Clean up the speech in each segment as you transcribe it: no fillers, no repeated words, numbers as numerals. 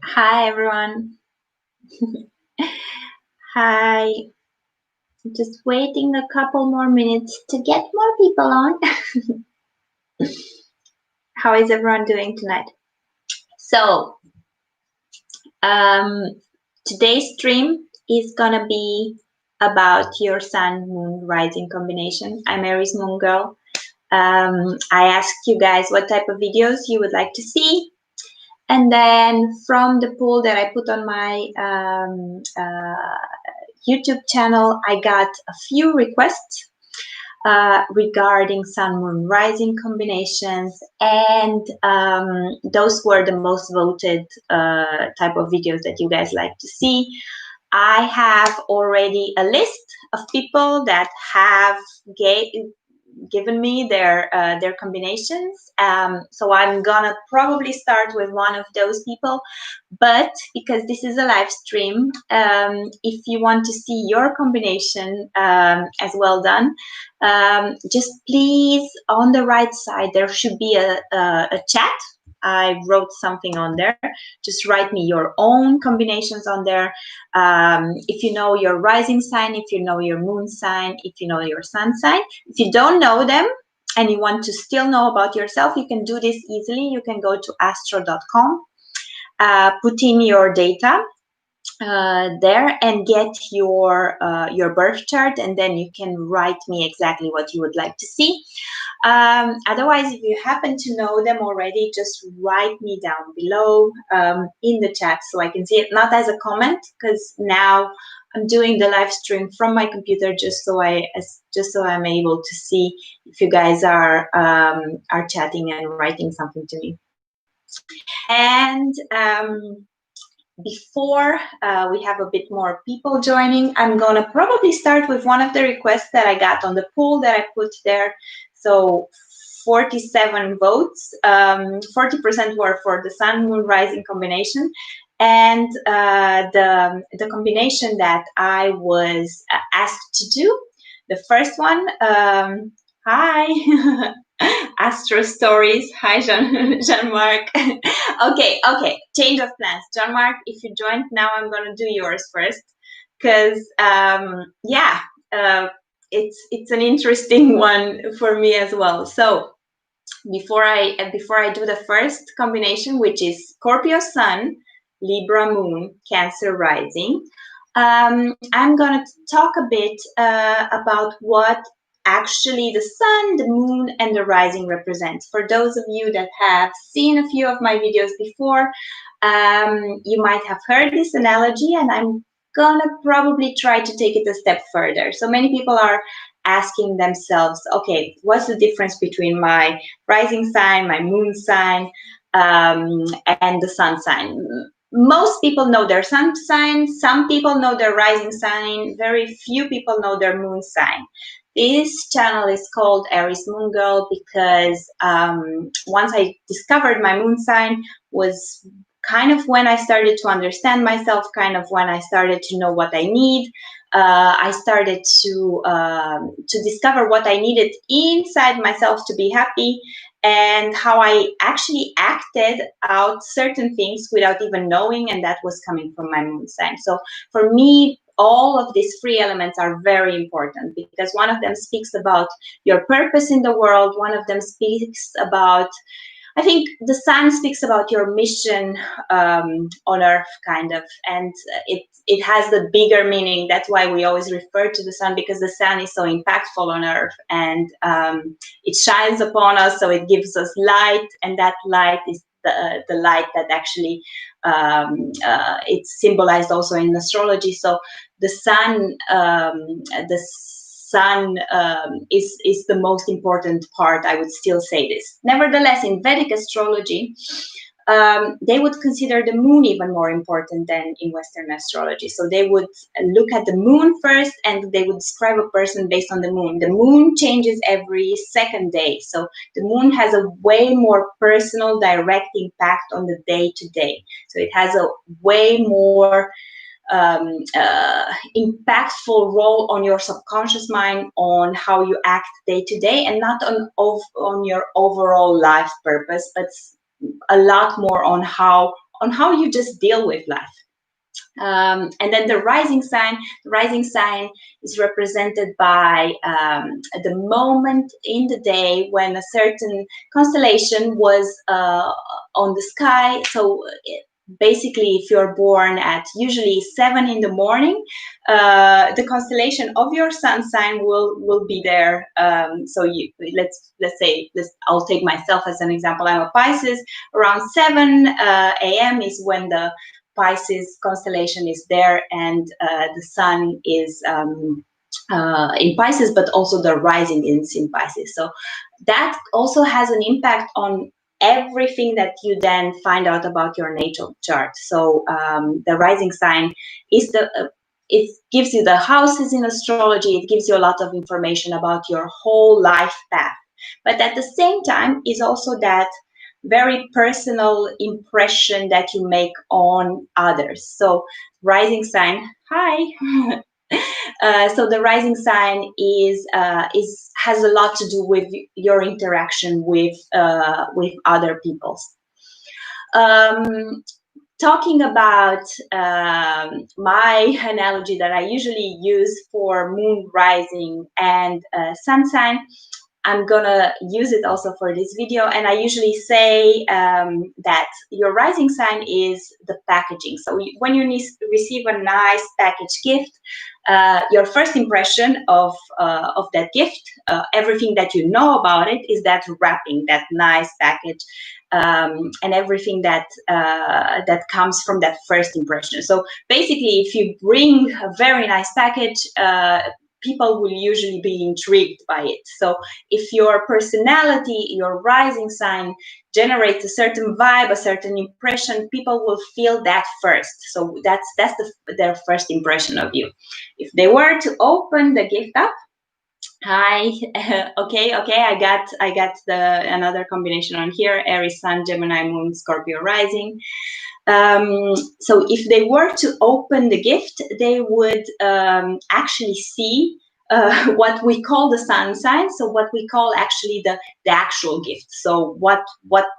Hi everyone. Hi. Just waiting a couple more minutes to get more people on. How is everyone doing tonight? So, um, today's stream is gonna be about your sun, moon, rising combination. I'm Aries Moon Girl. I asked you guys what type of videos you would like to see. And then from the poll that I put on my YouTube channel, I got a few requests regarding sun, moon, rising combinations, and those were the most voted type of videos that you guys like to see. I have already a list of people that have given me their combinations. So I'm gonna probably start with one of those people, but because this is a live stream, if you want to see your combination as well done, just please on the right side there should be a chat. I wrote something on there. Just write me your own combinations on there. If you know your rising sign, if you know your moon sign, if you know your sun sign. If you don't know them and you want to still know about yourself, you can do this easily. You can go to astro.com, put in your data there and get your birth chart, and then you can write me exactly what you would like to see. Otherwise, if you happen to know them already, just write me down below in the chat so I can see it, not as a comment, because now I'm doing the live stream from my computer just so I'm able to see if you guys are chatting and writing something to me. And before we have a bit more people joining, I'm gonna probably start with one of the requests that I got on the poll that I put there. So 47 votes, 40% were for the sun, moon, rising combination. And the combination that I was asked to do, the first one, hi, Astro Stories. Hi, Jean-Marc. Okay. Change of plans. Jean-Marc, if you joined now, I'm going to do yours first because, it's an interesting one for me as well. So before I do the first combination, which is Scorpio Sun, Libra Moon, Cancer Rising, I'm going to talk a bit about what actually the sun, the moon, and the rising represents. For those of you that have seen a few of my videos before, you might have heard this analogy, and I'm gonna probably try to take it a step further. So many people are asking themselves, okay, what's the difference between my rising sign, my moon sign, and the sun sign? Most people know their sun sign, some people know their rising sign, very few people know their moon sign. This channel is called Aries Moon Girl because once I discovered my moon sign was kind of when I started to understand myself, kind of when I started to know what I need. I started to discover what I needed inside myself to be happy, and how I actually acted out certain things without even knowing, and that was coming from my moon sign. So for me, all of these three elements are very important because one of them speaks about your purpose in the world, one of them speaks about, I think the sun speaks about your mission on Earth, kind of, and it has the bigger meaning. That's why we always refer to the sun, because the sun is so impactful on Earth, and it shines upon us, so it gives us light, and that light is the light that actually it's symbolized also in astrology. So the sun, is the most important part. I would still say this. Nevertheless, in Vedic astrology, they would consider the moon even more important than in Western astrology. So they would look at the moon first, and they would describe a person based on the moon. The moon changes every second day. So the moon has a way more personal, direct impact on the day-to-day. So it has a way more impactful role on your subconscious mind, on how you act day to day, and not on your overall life purpose, but a lot more on how how you just deal with life. And then the rising sign is represented by the moment in the day when a certain constellation was on the sky. So basically, if you're born at usually 7 in the morning, the constellation of your sun sign will be there. So I'll take myself as an example. I'm a Pisces. Around 7 a.m. is when the Pisces constellation is there, and the sun is in Pisces, but also the rising is in Pisces. So that also has an impact on everything that you then find out about your natal chart. So the rising sign is it gives you the houses in astrology. It gives you a lot of information about your whole life path, but at the same time is also that very personal impression that you make on others. So rising sign, hi. So the rising sign has a lot to do with your interaction with other people. Talking about my analogy that I usually use for moon rising and sun sign, I'm gonna use it also for this video, and I usually say that your rising sign is the packaging. So when you receive a nice package gift, your first impression of that gift, everything that you know about it, is that wrapping, that nice package, and everything that that comes from that first impression. So basically, if you bring a very nice package, people will usually be intrigued by it. So if your personality, your rising sign generates a certain vibe, a certain impression, people will feel that first. So that's their first impression of you. If they were to open the gift up, hi, okay, I got another combination on here: Aries Sun, Gemini Moon, Scorpio rising. So if they were to open the gift, they would actually see what we call the sun sign. So what we call actually the actual gift. So what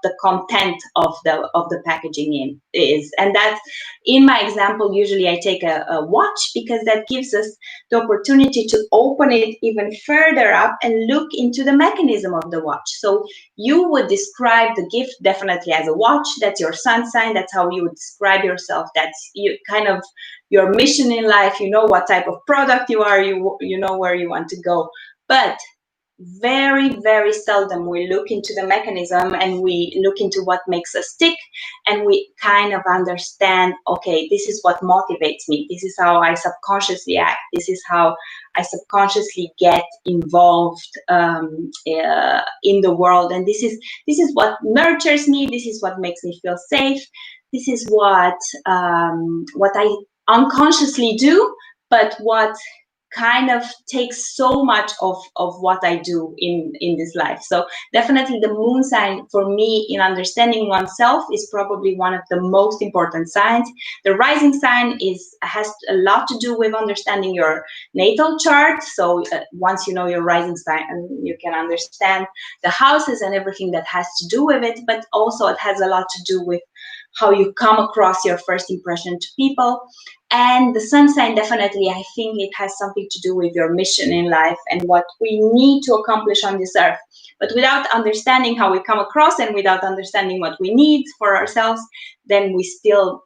the content of the packaging is. And that, in my example, usually I take a watch, because that gives us the opportunity to open it even further up and look into the mechanism of the watch. So you would describe the gift definitely as a watch. That's your sun sign. That's how you would describe yourself. That's your mission in life. You know what type of product you are. You know where you want to go. But very, very seldom we look into the mechanism, and we look into what makes us tick, and we kind of understand, okay, this is what motivates me. This is how I subconsciously act. This is how I subconsciously get involved in the world. And this is what nurtures me. This is what makes me feel safe. This is what I unconsciously do, but what kind of takes so much of what I do in this life. So definitely the moon sign for me in understanding oneself is probably one of the most important signs. The rising sign has a lot to do with understanding your natal chart. So once you know your rising sign, you can understand the houses and everything that has to do with it, but also it has a lot to do with how you come across your first impression to people. And the sun sign, definitely, I think it has something to do with your mission in life and what we need to accomplish on this earth. But without understanding how we come across, and without understanding what we need for ourselves, then we still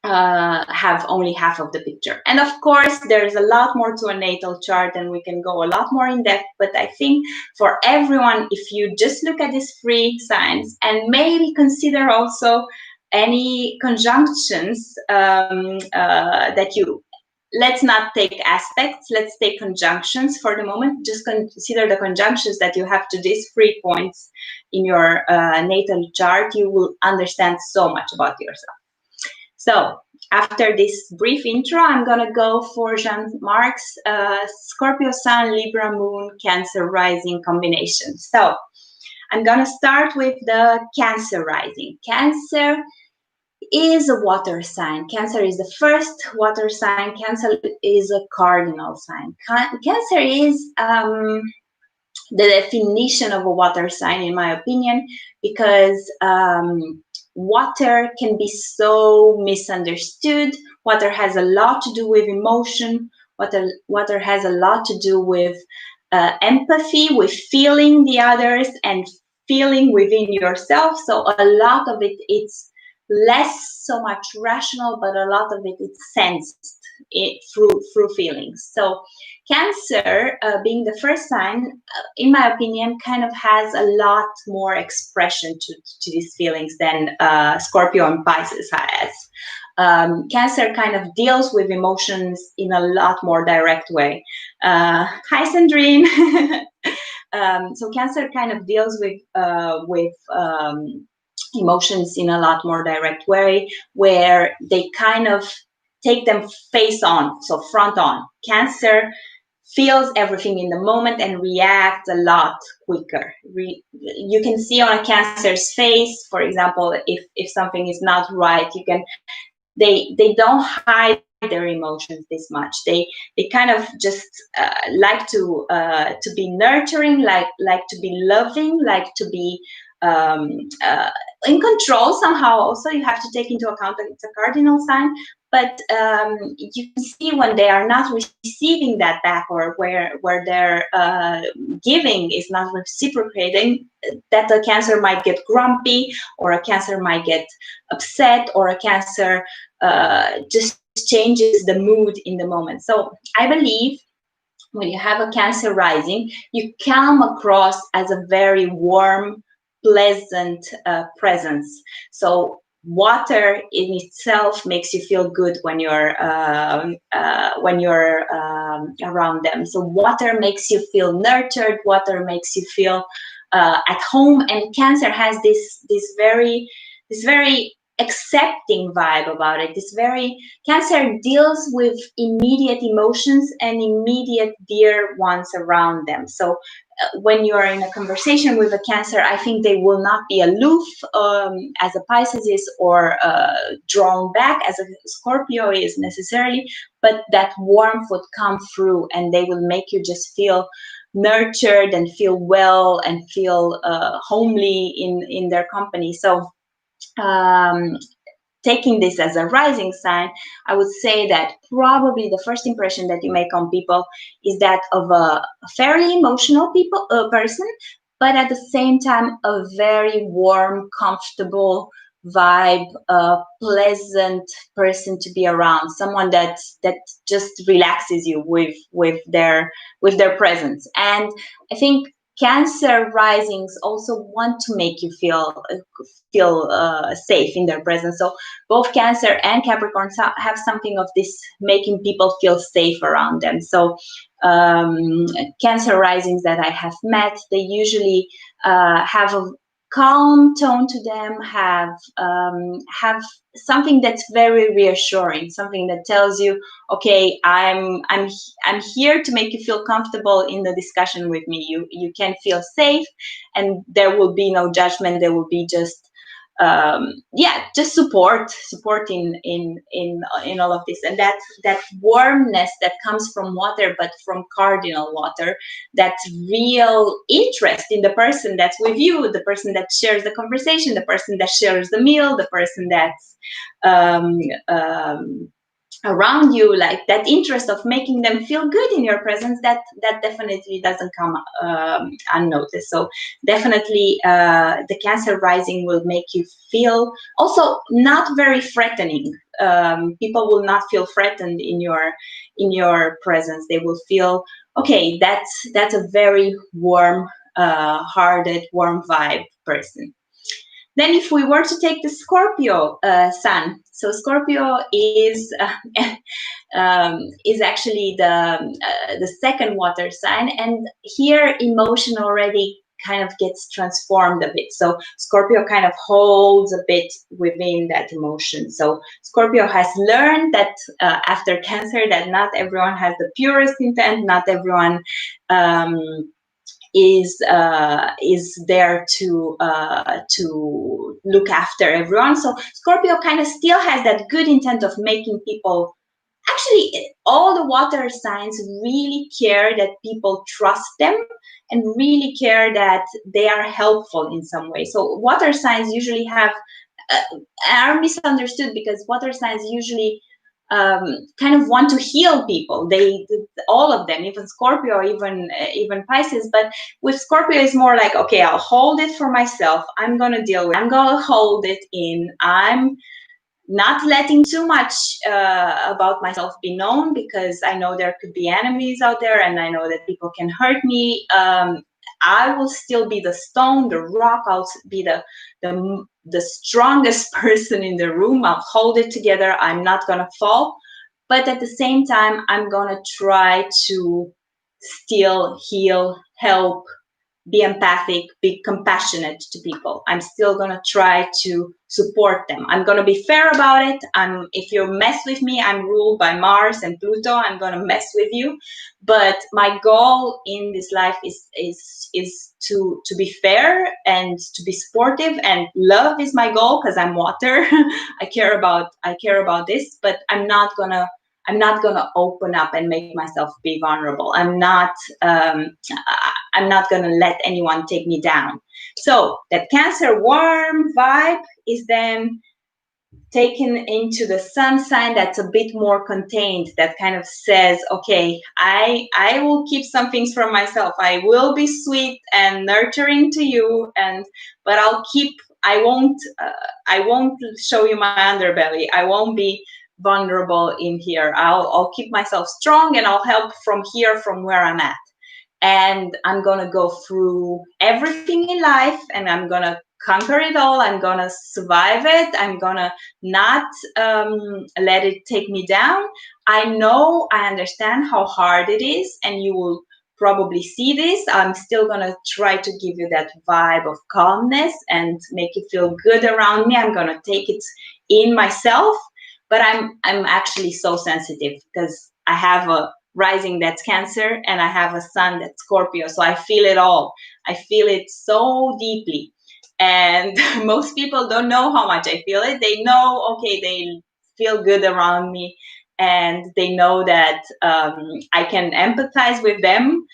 have only half of the picture. And of course, there is a lot more to a natal chart, and we can go a lot more in depth. But I think for everyone, if you just look at these 3 signs and maybe consider also any conjunctions that let's not take aspects, let's take conjunctions for the moment. Just consider the conjunctions that you have to these 3 points in your natal chart. You will understand so much about yourself. So after this brief intro, I'm gonna go for Jean-Marc's Scorpio Sun, Libra Moon, Cancer Rising combination. So I'm gonna start with the Cancer Rising. Cancer is a water sign. Cancer is the first water sign. Cancer is a cardinal sign. Cancer is the definition of a water sign, in my opinion, because water can be so misunderstood. Water has a lot to do with emotion. Water has a lot to do with empathy, with feeling the others and feeling within yourself. So a lot of it, it's less so much rational, but a lot of it is sensed through feelings. So Cancer, being the first sign, in my opinion, kind of has a lot more expression to these feelings than Scorpio and Pisces has. Cancer kind of deals with emotions in a lot more direct way. Hi, Sandrine. So Cancer kind of deals with emotions in a lot more direct way, where they kind of take them face on, so front on. Cancer feels everything in the moment and reacts a lot quicker. You can see on a Cancer's face, for example, if something is not right, you can they don't hide their emotions this much. They kind of just like to be nurturing, like to be loving, like to be in control somehow. Also, you have to take into account that it's a cardinal sign, but you can see when they are not receiving that back, or where their giving is not reciprocating, that a Cancer might get grumpy, or a Cancer might get upset, or a Cancer just changes the mood in the moment. So I believe when you have a Cancer rising, you come across as a very warm, pleasant presence. So water in itself makes you feel good when you're around them. So water makes you feel nurtured. Water makes you feel at home. And Cancer has this very accepting vibe about it. This very Cancer deals with immediate emotions and immediate dear ones around them. So when you're in a conversation with a Cancer, I think they will not be aloof as a Pisces is, or drawn back as a Scorpio is necessarily, but that warmth would come through, and they will make you just feel nurtured and feel well and feel homely in their company. So taking this as a rising sign, I would say that probably the first impression that you make on people is that of a fairly emotional person, but at the same time a very warm, comfortable vibe, pleasant person to be around, someone that just relaxes you with their presence. And I think Cancer risings also want to make you feel safe in their presence. So both Cancer and Capricorn have something of this, making people feel safe around them. So Cancer risings that I have met, they usually have a calm tone to them, have something that's very reassuring, something that tells you, okay, I'm here to make you feel comfortable in the discussion with me. You can feel safe, and there will be no judgment. There will be just just support in all of this. And that warmness that comes from water, but from cardinal water, that real interest in the person that's with you, the person that shares the conversation, the person that shares the meal, the person that's around you, like that interest of making them feel good in your presence, that definitely doesn't come unnoticed. So definitely the Cancer rising will make you feel also not very threatening. People will not feel threatened in your presence. They will feel, okay, that's a very warm hearted, warm vibe person. Then if we were to take the Scorpio sun, so Scorpio is actually the second water sign, and here emotion already kind of gets transformed a bit. So Scorpio kind of holds a bit within that emotion. So Scorpio has learned that after Cancer, that not everyone has the purest intent, not everyone is there to look after everyone. So Scorpio kind of still has that good intent of making people, actually all the water signs really care that people trust them and really care that they are helpful in some way. So water signs usually have are misunderstood, because water signs usually kind of want to heal people. They, all of them, even Scorpio, even Pisces. But with Scorpio, it's more like, okay, I'll hold it for myself. I'm gonna deal with it. I'm gonna hold it in. I'm not letting too much about myself be known, because I know there could be enemies out there, and I know that people can hurt me. I will still be the stone, the rock. I'll be the strongest person in the room. I'll hold it together. I'm not gonna fall, but at the same time, I'm gonna try to still heal, help, be empathic, be compassionate to people. I'm still gonna try to support them. I'm gonna be fair about it. If you mess with me, I'm ruled by Mars and Pluto. I'm gonna mess with you. But my goal in this life is to be fair and to be supportive, and love is my goal, because I'm water. I care about this, but I'm not gonna open up and make myself be vulnerable. I'm not going to let anyone take me down. So that Cancer warm vibe is then taken into the sun sign that's a bit more contained, that kind of says, okay, I will keep some things for myself. I will be sweet and nurturing to you, but I won't show you my underbelly. I won't be vulnerable in here. I'll keep myself strong, and I'll help from here, from where I'm at. And I'm gonna go through everything in life, and I'm gonna conquer it all. I'm gonna survive it. I'm gonna not let it take me down. I understand how hard it is, and you will probably see this. I'm still gonna try to give you that vibe of calmness and make you feel good around me. I'm gonna take it in myself, but I'm actually so sensitive, because I have a rising that's Cancer, and I have a sun that's Scorpio. So I feel it all. I feel it so deeply. And most people don't know how much I feel it. They know, okay, they feel good around me, and they know that I can empathize with them,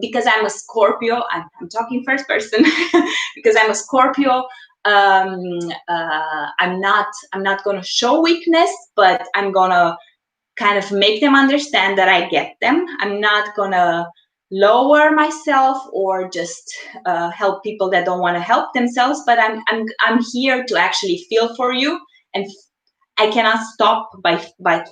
because I'm a Scorpio. I'm talking first person because I'm a Scorpio. I'm not going to show weakness, but I'm going to kind of make them understand that I get them. I'm not gonna lower myself or just help people that don't want to help themselves, but I'm here to actually feel for you, and I cannot stop by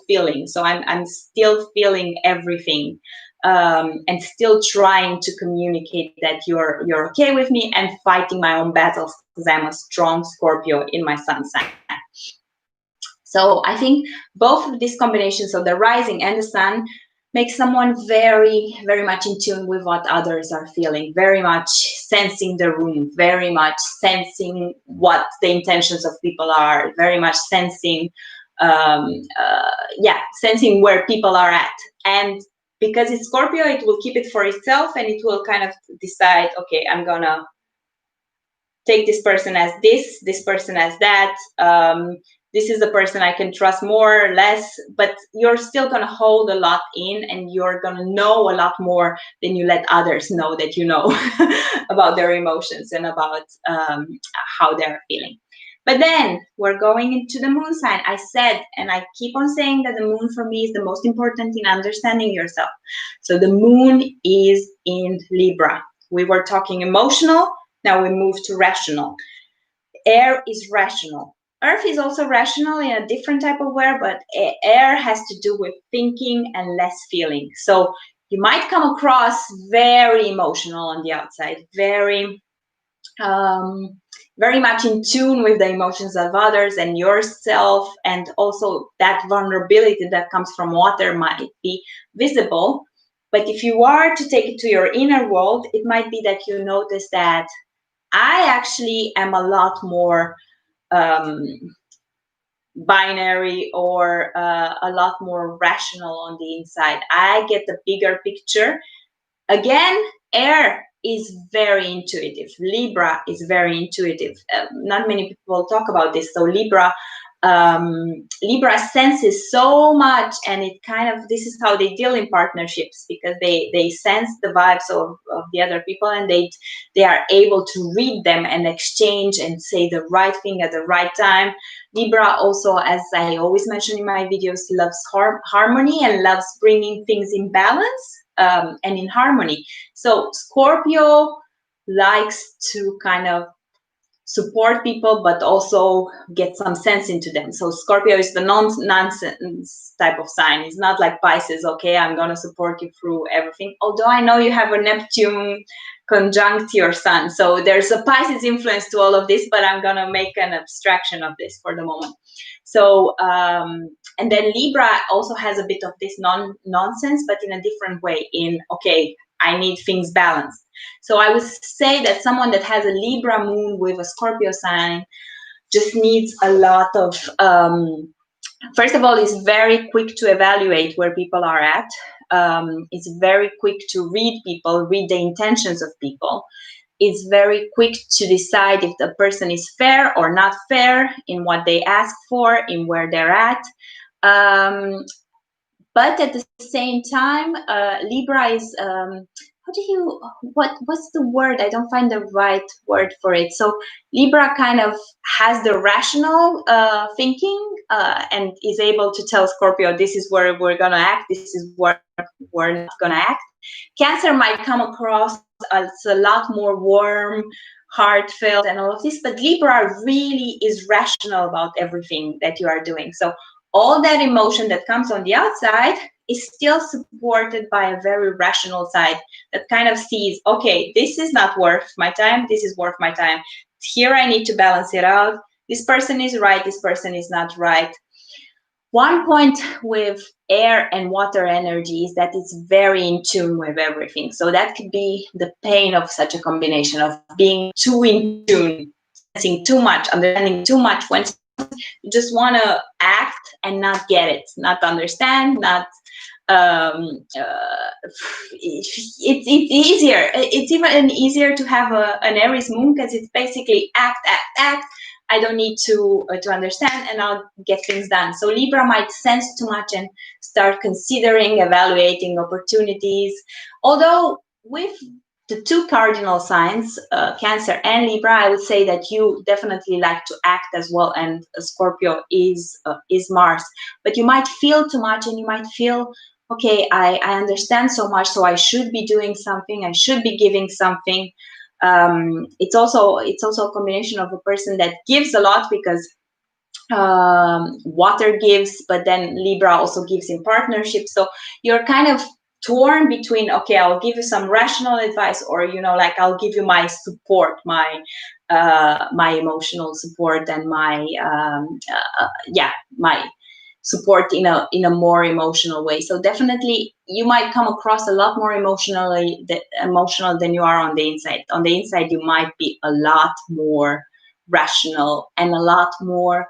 feeling. So I'm still feeling everything, and still trying to communicate that you're okay with me, and fighting my own battles, because I'm a strong Scorpio in my sun sign. So I think both of these combinations of the rising and the sun make someone very, very much in tune with what others are feeling, very much sensing the room, very much sensing what the intentions of people are, very much sensing, sensing where people are at. And because it's Scorpio, it will keep it for itself, and it will kind of decide, okay, I'm gonna take this person as this person as that. This is the person I can trust more or less, but you're still going to hold a lot in, and you're going to know a lot more than you let others know that you know about their emotions and about how they're feeling. But then we're going into the moon sign. I said, and I keep on saying, that the moon for me is the most important in understanding yourself. So the moon is in Libra. We were talking emotional. Now we move to rational. Air is rational. Earth is also rational in a different type of way, but air has to do with thinking and less feeling. So you might come across very emotional on the outside, very much in tune with the emotions of others and yourself, and also that vulnerability that comes from water might be visible. But if you are to take it to your inner world, it might be that you notice that I actually am a lot more binary, or a lot more rational on the inside. I get the bigger picture. Again, air is very intuitive. Libra is very intuitive. Not many people talk about this. So Libra Libra senses so much, and it kind of, this is how they deal in partnerships, because they sense the vibes of the other people, and they are able to read them and exchange and say the right thing at the right time. Libra also, as I always mention in my videos, loves harmony and loves bringing things in balance and in harmony. So Scorpio likes to kind of support people, but also get some sense into them. So Scorpio is the nonsense type of sign. It's not like Pisces, okay, I'm going to support you through everything. Although I know you have a Neptune conjunct your sun. So there's a Pisces influence to all of this, but I'm going to make an abstraction of this for the moment. So, and then Libra also has a bit of this nonsense, but in a different way, in, okay, I need things balanced. So I would say that someone that has a Libra moon with a Scorpio sign just needs a lot of, first of all, is very quick to evaluate where people are at. It's very quick to read people, read the intentions of people. It's very quick to decide if the person is fair or not fair in what they ask for, in where they're at. But at the same time, Libra is, what's the word? I don't find the right word for it. So Libra kind of has the rational thinking and is able to tell Scorpio, this is where we're going to act, this is where we're not going to act. Cancer might come across as a lot more warm, heartfelt, and all of this, but Libra really is rational about everything that you are doing. So all that emotion that comes on the outside is still supported by a very rational side that kind of sees, okay, this is not worth my time, this is worth my time. Here I need to balance it out. This person is right, this person is not right. One point with air and water energy is that it's very in tune with everything. So that could be the pain of such a combination, of being too in tune, sensing too much, understanding too much, when you just want to act and not get it, not understand, not it's easier. It's even easier to have an Aries moon, because it's basically act. I don't need to understand, and I'll get things done. So Libra might sense too much and start considering, evaluating opportunities. Although with the two cardinal signs, Cancer and Libra, I would say that you definitely like to act as well, and Scorpio is Mars. But you might feel too much, and you might feel, okay, I understand so much, so I should be doing something, I should be giving something. It's also a combination of a person that gives a lot, because water gives, but then Libra also gives in partnership. So you're kind of torn between, okay, I'll give you some rational advice, or, you know, like, I'll give you my support, my emotional support, and my my support in a more emotional way. So definitely you might come across a lot more emotional than you are on the inside. On the inside, you might be a lot more rational and a lot more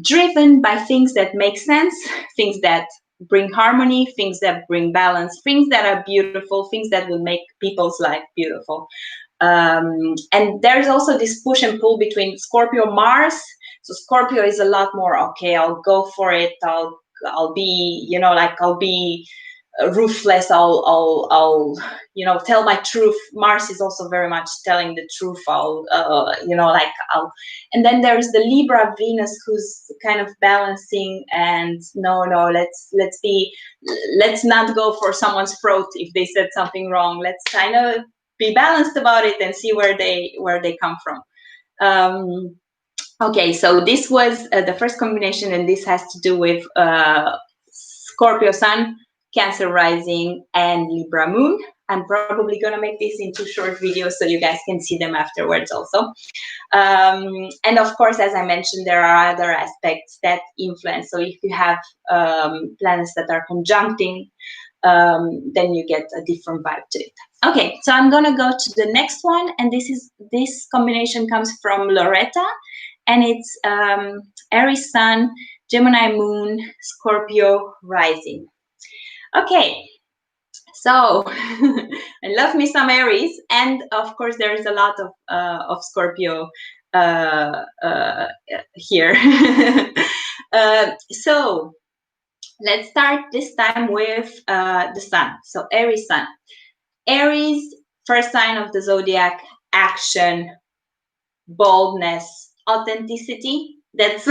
driven by things that make sense, things that bring harmony, things that bring balance, things that are beautiful, things that will make people's life beautiful. And there's also this push and pull between Scorpio, Mars. So Scorpio is a lot more, okay, I'll go for it. I'll be, you know, like, I'll be ruthless. I'll you know, tell my truth. Mars is also very much telling the truth. You know, like, and then there's the Libra Venus, who's kind of balancing, and no, let's not go for someone's throat if they said something wrong. Let's kind of be balanced about it and see where they come from. Okay, so this was the first combination, and this has to do with Scorpio Sun, Cancer Rising, and Libra Moon. I'm probably going to make this into short videos so you guys can see them afterwards also. And of course, as I mentioned, there are other aspects that influence. So if you have planets that are conjuncting, then you get a different vibe to it. Okay, so I'm going to go to the next one, and this combination comes from Loretta, and it's Aries Sun, Gemini Moon, Scorpio Rising. Okay, so I love me some Aries, and of course there is a lot of Scorpio here. So let's start this time with the sun. So Aries sun. Aries, first sign of the zodiac, action, boldness, authenticity. That's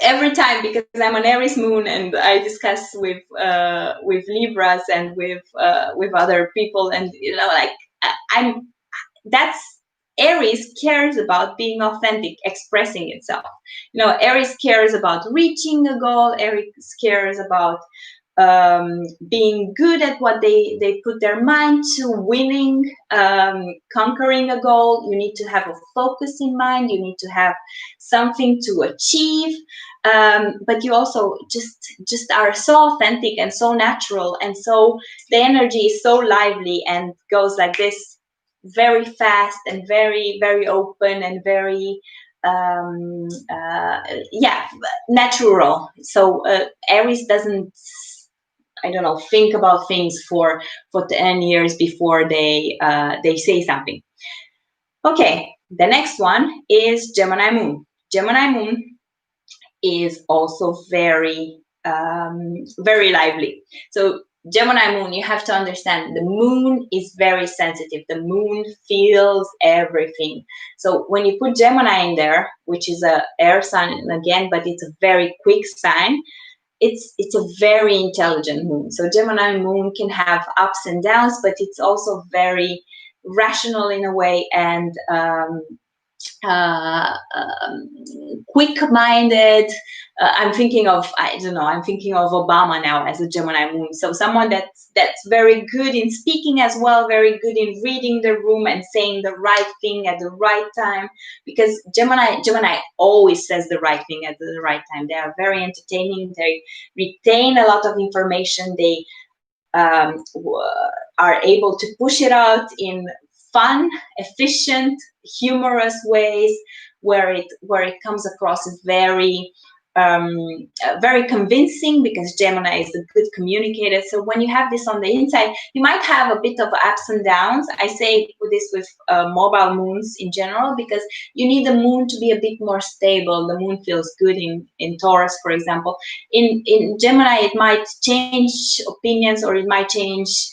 every time, because I'm an Aries moon and I discuss with Libras and with other people, and you know, like that's Aries cares about being authentic, expressing itself. You know, Aries cares about reaching a goal. Aries cares about being good at what they put their mind to, winning, conquering a goal. You need to have a focus in mind. You need to have something to achieve. But you also just are so authentic and so natural, and so the energy is so lively and goes like this, very fast and very, very open and very yeah, natural. So Aries doesn't, I don't know, think about things for 10 years before they say something. Okay, the next one is Gemini moon. Gemini moon is also very very lively. So Gemini moon, you have to understand, the moon is very sensitive. The moon feels everything. So when you put Gemini in there, which is a air sign again, but it's a very quick sign, it's a very intelligent moon. So Gemini moon can have ups and downs, but it's also very rational in a way, and quick-minded. I'm thinking of, I don't know, I'm thinking of Obama now as a Gemini moon. So someone that's very good in speaking as well, very good in reading the room and saying the right thing at the right time. Because Gemini always says the right thing at the right time. They are very entertaining. They retain a lot of information. They are able to push it out in fun, efficient, humorous ways, where it comes across as very very convincing, because Gemini is a good communicator. So when you have this on the inside, you might have a bit of ups and downs. I say this with mobile moons in general, because you need the moon to be a bit more stable. The moon feels good in Taurus, for example. In Gemini, it might change opinions, or it might change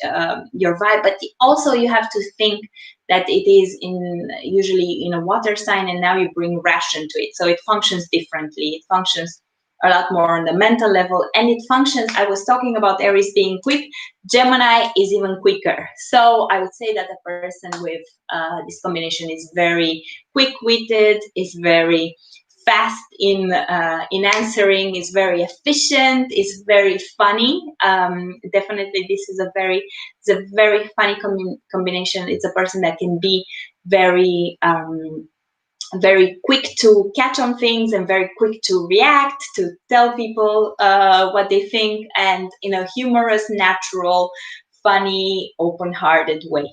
your vibe, but also you have to think that it is usually in a water sign, and now you bring ration to it. So it functions differently. It functions a lot more on the mental level, and it functions, I was talking about Aries being quick, Gemini is even quicker. So I would say that a person with this combination is very quick-witted, is very fast in answering, is very efficient, is very funny. Definitely, this is a very funny combination. It's a person that can be very very quick to catch on things, and very quick to react, to tell people what they think, and in a humorous, natural, funny, open-hearted way.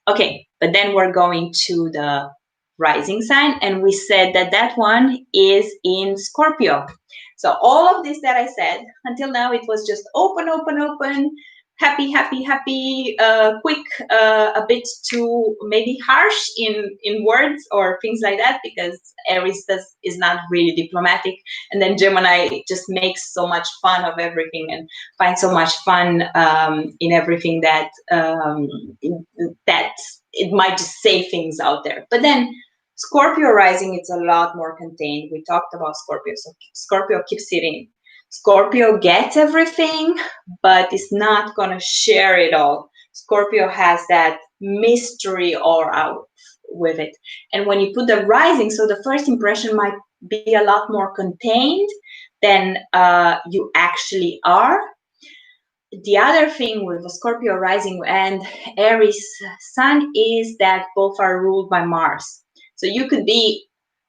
Okay, but then we're going to the rising sign, and we said that one is in Scorpio. So all of this that I said until now, it was just open, happy, quick, a bit too maybe harsh in words or things like that, because Aries is not really diplomatic, and then Gemini just makes so much fun of everything and finds so much fun in everything that that it might just say things out there. But then Scorpio rising, it's a lot more contained. We talked about Scorpio, so Scorpio keeps sitting. Scorpio gets everything, but it's not going to share it all. Scorpio has that mystery aura with it. And when you put the rising, so the first impression might be a lot more contained than you actually are. The other thing with a Scorpio rising and Aries sun is that both are ruled by Mars. So you could be,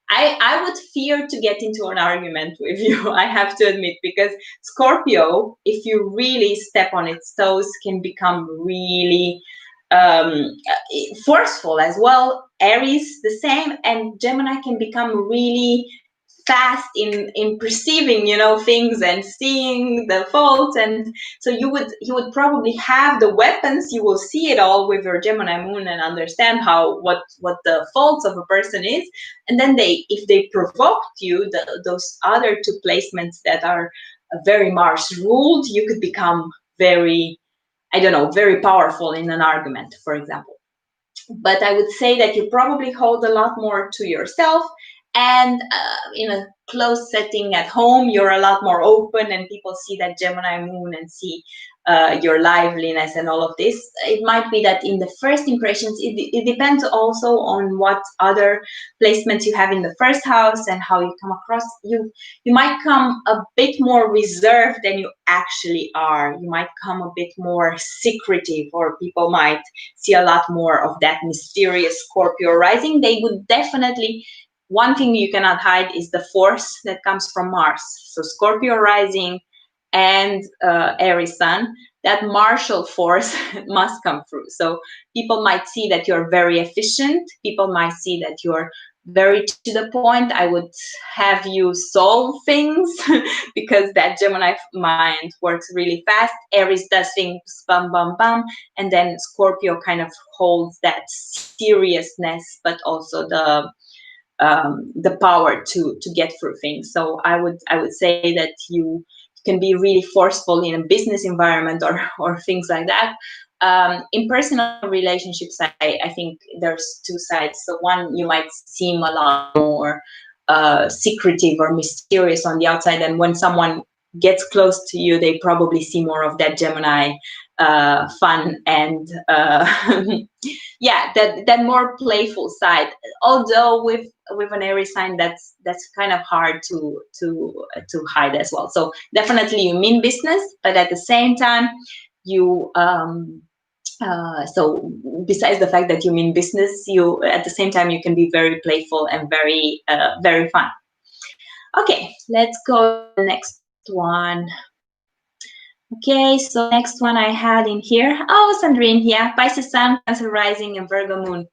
I would fear to get into an argument with you, I have to admit, because Scorpio, if you really step on its toes, can become really forceful as well. Aries, the same, and Gemini can become really fast in perceiving, you know, things and seeing the faults. And so you would probably have the weapons. You will see it all with your Gemini moon and understand what the faults of a person is. And then if they provoked you, those other two placements that are very Mars ruled, you could become very, I don't know, very powerful in an argument, for example. But I would say that you probably hold a lot more to yourself, and in a closed setting at home, you're a lot more open, and people see that Gemini moon and see your liveliness and all of this. It might be that in the first impressions, it depends also on what other placements you have in the first house and how you come across. You might come a bit more reserved than you actually are. You might come a bit more secretive, or people might see a lot more of that mysterious Scorpio rising. They would definitely, one thing you cannot hide is the force that comes from Mars. So Scorpio rising and Aries sun, that martial force must come through. So people might see that you're very efficient. People might see that you're very to the point. I would have you solve things because that Gemini mind works really fast. Aries does things bum bum bum, and then Scorpio kind of holds that seriousness, but also the power to get through things. So I would say that you can be really forceful in a business environment or things like that. In personal relationships, I think there's two sides. So one, you might seem a lot more secretive or mysterious on the outside, and when someone gets close to you, they probably see more of that Gemini fun and yeah, that more playful side. Although with an Aries sign, that's kind of hard to hide as well. So definitely you mean business, but at the same time you so besides the fact that you mean business, you at the same time you can be very playful and very very fun. Okay, let's go to the next one. Okay, so next one I had in here. Oh, Sandrine, yeah, Pisces sun, Cancer rising, and Virgo moon.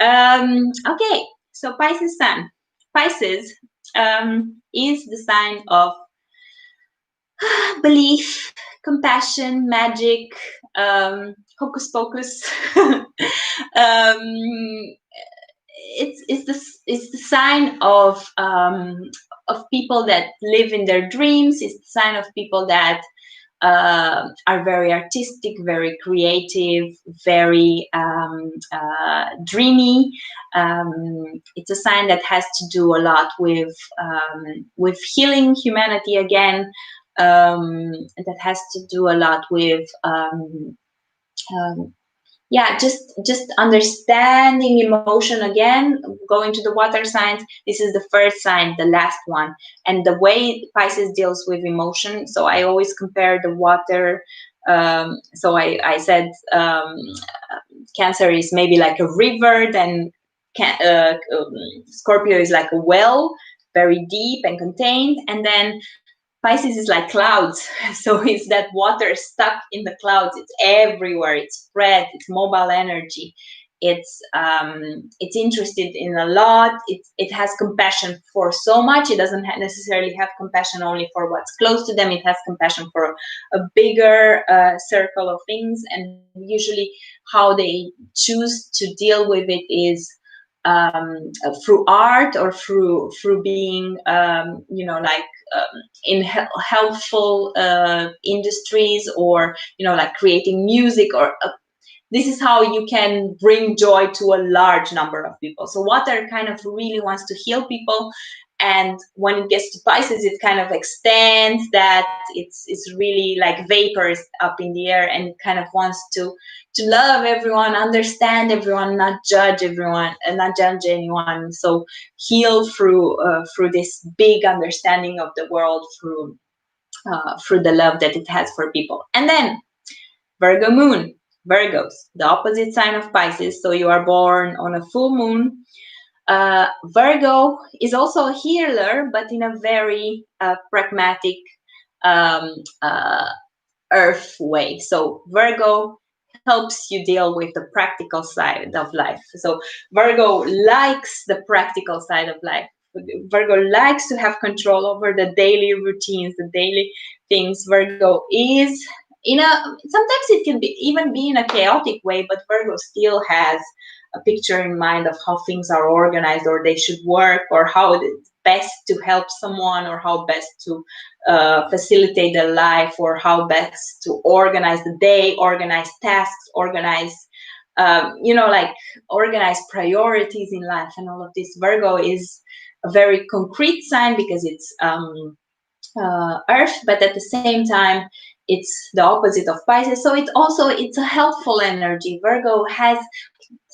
Okay, so Pisces sun. Pisces is the sign of belief, compassion, magic, hocus pocus. It's the sign of people that live in their dreams. It's the sign of people that are very artistic, very creative, very dreamy. It's a sign that has to do a lot with healing humanity again. That has to do a lot with yeah, just understanding emotion again. Going to the water signs, this is the first sign, the last one, and the way Pisces deals with emotion. So I always compare the water. So I said Cancer is maybe like a river, then Scorpio is like a well, very deep and contained, and then Pisces is like clouds. So it's that water stuck in the clouds. It's everywhere. It's spread. It's mobile energy. It's interested in a lot. It has compassion for so much. It doesn't necessarily have compassion only for what's close to them. It has compassion for a bigger circle of things. And usually how they choose to deal with it is through art or through being you know, like in helpful industries, or you know, like creating music, or this is how you can bring joy to a large number of people. So water kind of really wants to heal people, and when it gets to Pisces, it kind of extends that. It's really like vapors up in the air, and it kind of wants to love everyone, understand everyone, not judge everyone, and not judge anyone. So heal through this big understanding of the world, through the love that it has for people. And then Virgo moon. Virgos, the opposite sign of Pisces. So you are born on a full moon. Virgo is also a healer, but in a very pragmatic earth way. So Virgo helps you deal with the practical side of life. So Virgo likes the practical side of life. Virgo likes to have control over the daily routines, the daily things. Virgo is in a, sometimes it can be even be in a chaotic way, but Virgo still has a picture in mind of how things are organized, or they should work, or how it's best to help someone, or how best to facilitate their life, or how best to organize the day, organize tasks, organize you know, like organize priorities in life and all of this. Virgo is a very concrete sign because it's Earth, but at the same time, it's the opposite of Pisces. So it's a helpful energy. Virgo has,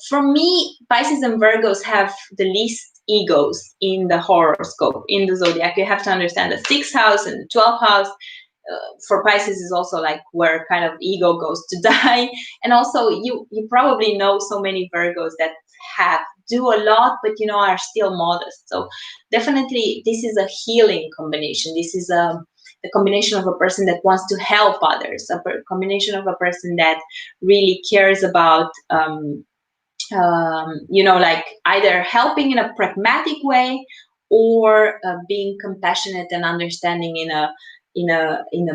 for me, Pisces and Virgos have the least egos in the horoscope, in the zodiac. You have to understand the 6th house and the 12th house for Pisces is also like where kind of ego goes to die. And also you probably know so many Virgos that do a lot, but you know, are still modest. So definitely this is a healing combination. This is the combination of a person that wants to help others, a combination of a person that really cares about you know, like either helping in a pragmatic way, or being compassionate and understanding in a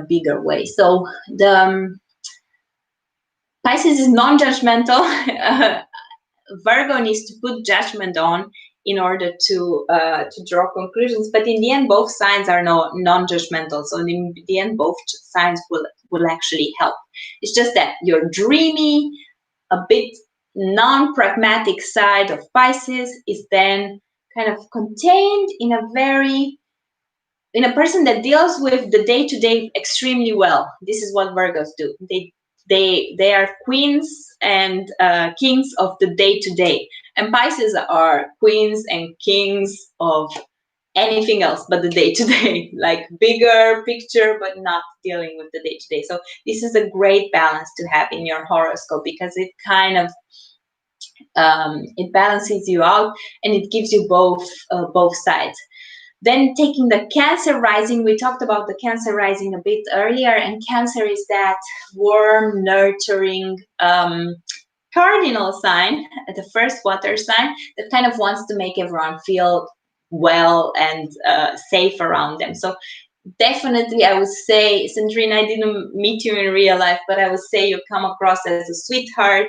bigger way. So the Pisces is non-judgmental. Virgo needs to put judgment on in order to draw conclusions. But in the end, both signs are non-judgmental. So in the end, both signs will actually help. It's just that your dreamy, a bit non-pragmatic side of Pisces is then kind of contained in a person that deals with the day-to-day extremely well. This is what Virgos do. They are queens and kings of the day-to-day, and Pisces are queens and kings of anything else but the day-to-day, like bigger picture, but not dealing with the day-to-day. So this is a great balance to have in your horoscope, because it kind of it balances you out, and it gives you both sides. Then taking the Cancer rising, we talked about the Cancer rising a bit earlier, and Cancer is that warm, nurturing cardinal sign, the first water sign, that kind of wants to make everyone feel well and safe around them. So definitely, I would say, Sandrine, I didn't meet you in real life, but I would say you come across as a sweetheart,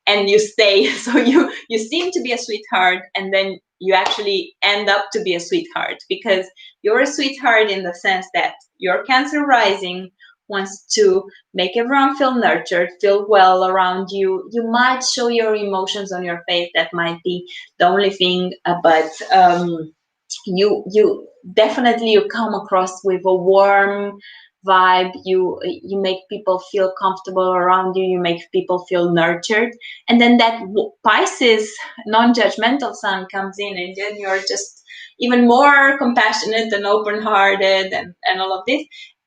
and you stay. So you seem to be a sweetheart, and then you actually end up to be a sweetheart, because you're a sweetheart in the sense that your Cancer rising wants to make everyone feel nurtured, feel well around you. You might show your emotions on your face. That might be the only thing, but you definitely, you come across with a warm vibe. You make people feel comfortable around you. You make people feel nurtured. And then that Pisces non-judgmental sun comes in, and then you're just even more compassionate and open-hearted and all of this.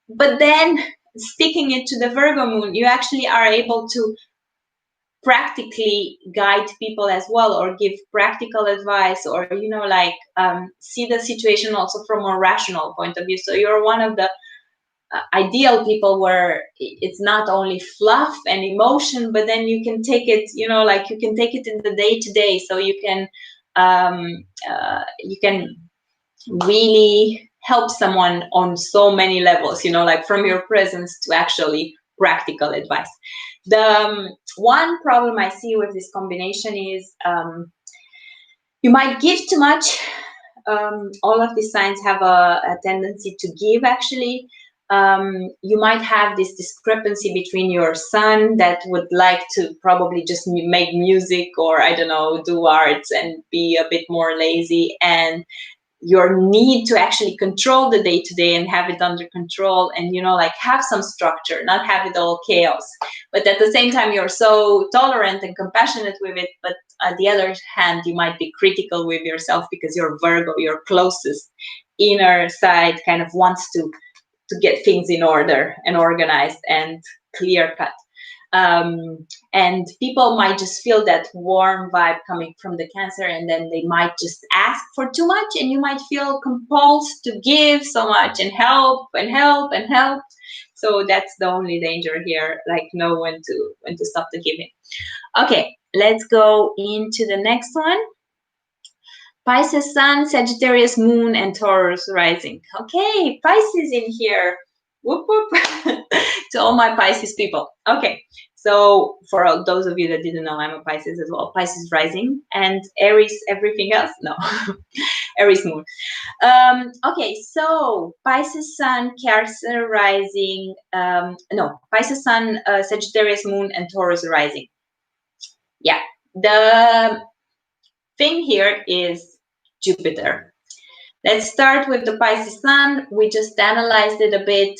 But then sticking it to the Virgo moon, you actually are able to practically guide people as well, or give practical advice, or you know, like see the situation also from a rational point of view. So you're one of the ideal people where it's not only fluff and emotion, but then you can take it, you know, like you can take it in the day to day. So you can really help someone on so many levels, you know, like from your presence to actually practical advice. The one problem I see with this combination is you might give too much. All of these signs have a tendency to give, actually. You might have this discrepancy between your sun that would like to probably just make music, or I don't know, do arts and be a bit more lazy, and your need to actually control the day-to-day and have it under control, and you know, like have some structure, not have it all chaos. But at the same time, you're so tolerant and compassionate with it. But on the other hand, you might be critical with yourself, because your Virgo, your closest inner side, kind of wants to get things in order and organized and clear cut. And people might just feel that warm vibe coming from the Cancer, and then they might just ask for too much, and you might feel compelled to give so much and help and help and help. So that's the only danger here, like know when to stop the giving. Okay, let's go into the next one. Pisces sun, Sagittarius moon, and Taurus rising. Okay, Pisces in here. Whoop whoop. To all my Pisces people. Okay, so for all those of you that didn't know, I'm a Pisces as well. Pisces rising and Aries, everything else. No, Aries moon. Okay, so Pisces sun, Cancer rising. No, Pisces sun, Sagittarius moon, and Taurus rising. Yeah, the thing here is Jupiter. Let's start with the Pisces sun. We just analyzed it a bit.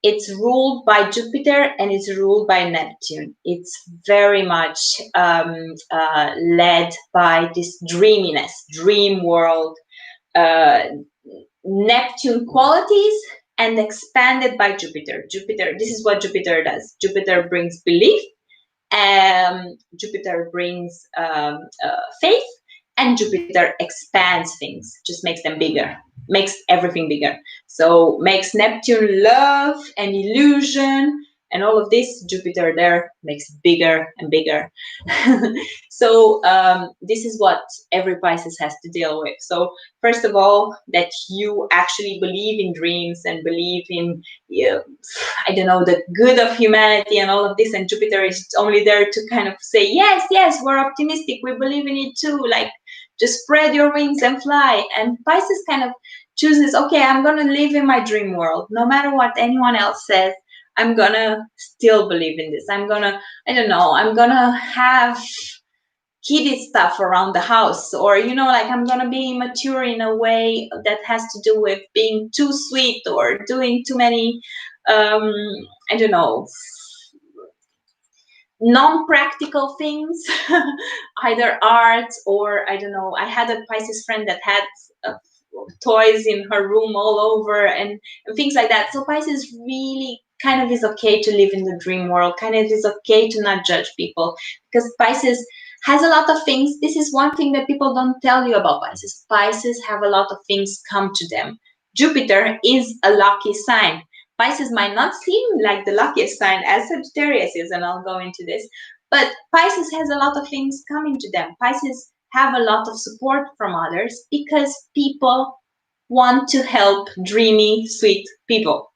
It's ruled by Jupiter and it's ruled by Neptune. It's very much led by this dreaminess, dream world, Neptune qualities, and expanded by Jupiter. Jupiter, this is what Jupiter does. Jupiter brings belief, Jupiter brings faith, and Jupiter expands things, just makes them bigger, makes everything bigger. So makes Neptune love and illusion and all of this, Jupiter there makes bigger and bigger. So this is what every Pisces has to deal with. So first of all, that you actually believe in dreams and believe in, I don't know, the good of humanity and all of this, and Jupiter is only there to kind of say, yes, yes, we're optimistic, we believe in it too, like just spread your wings and fly. And Pisces kind of chooses, okay, I'm gonna live in my dream world, no matter what anyone else says. I'm gonna still believe in this. I'm gonna, I don't know, I'm gonna have kiddie stuff around the house, or like I'm gonna be mature in a way that has to do with being too sweet or doing too many I don't know, non-practical things, either art or I don't know. I had a Pisces friend that had toys in her room all over and things like that. So Pisces really kind of is okay to live in the dream world, kind of is okay to not judge people, because Pisces has a lot of things. This is one thing that people don't tell you about Pisces. Pisces have a lot of things come to them. Jupiter is a lucky sign. Pisces might not seem like the luckiest sign as Sagittarius is, and I'll go into this, but Pisces has a lot of things coming to them. Pisces have a lot of support from others because people want to help dreamy, sweet people.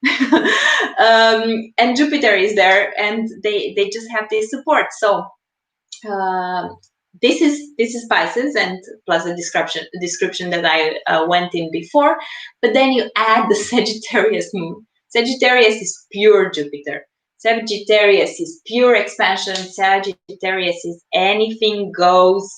And Jupiter is there, and they just have this support. So this is Pisces, and plus the description that I went in before. But then you add the Sagittarius moon. Sagittarius is pure Jupiter. Sagittarius is pure expansion. Sagittarius is anything goes.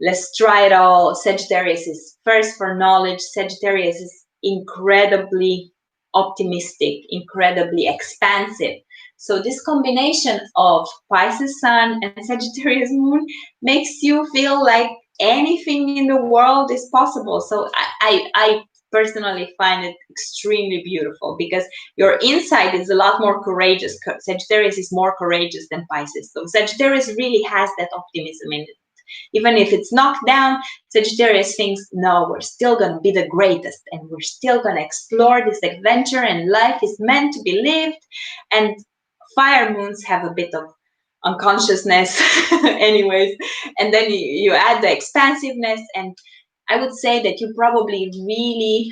Let's try it all. Sagittarius is first for knowledge. Sagittarius is incredibly optimistic, incredibly expansive. So this combination of Pisces sun and Sagittarius moon makes you feel like anything in the world is possible. So I personally find it extremely beautiful, because your inside is a lot more courageous. Sagittarius is more courageous than Pisces. So Sagittarius really has that optimism in it. Even if it's knocked down, Sagittarius thinks, no, we're still going to be the greatest, and we're still going to explore this adventure, and life is meant to be lived. And fire moons have a bit of unconsciousness anyways, and then you add the expansiveness, and I would say that you probably really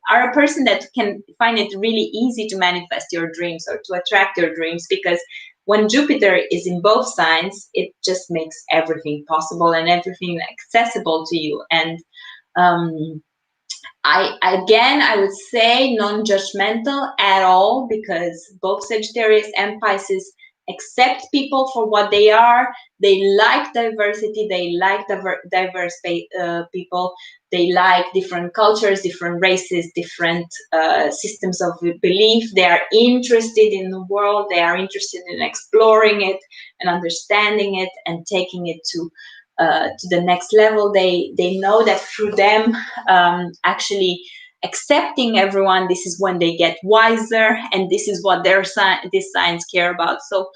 are a person that can find it really easy to manifest your dreams or to attract your dreams, because when Jupiter is in both signs, it just makes everything possible and everything accessible to you. And I would say non-judgmental at all, because both Sagittarius and Pisces accept people for what they are. They like diversity. They like diverse people. They like different cultures, different races, different systems of belief. They are interested in the world. They are interested in exploring it and understanding it and taking it to the next level. They know that through them actually accepting everyone, this is when they get wiser, and this is what these signs care about. So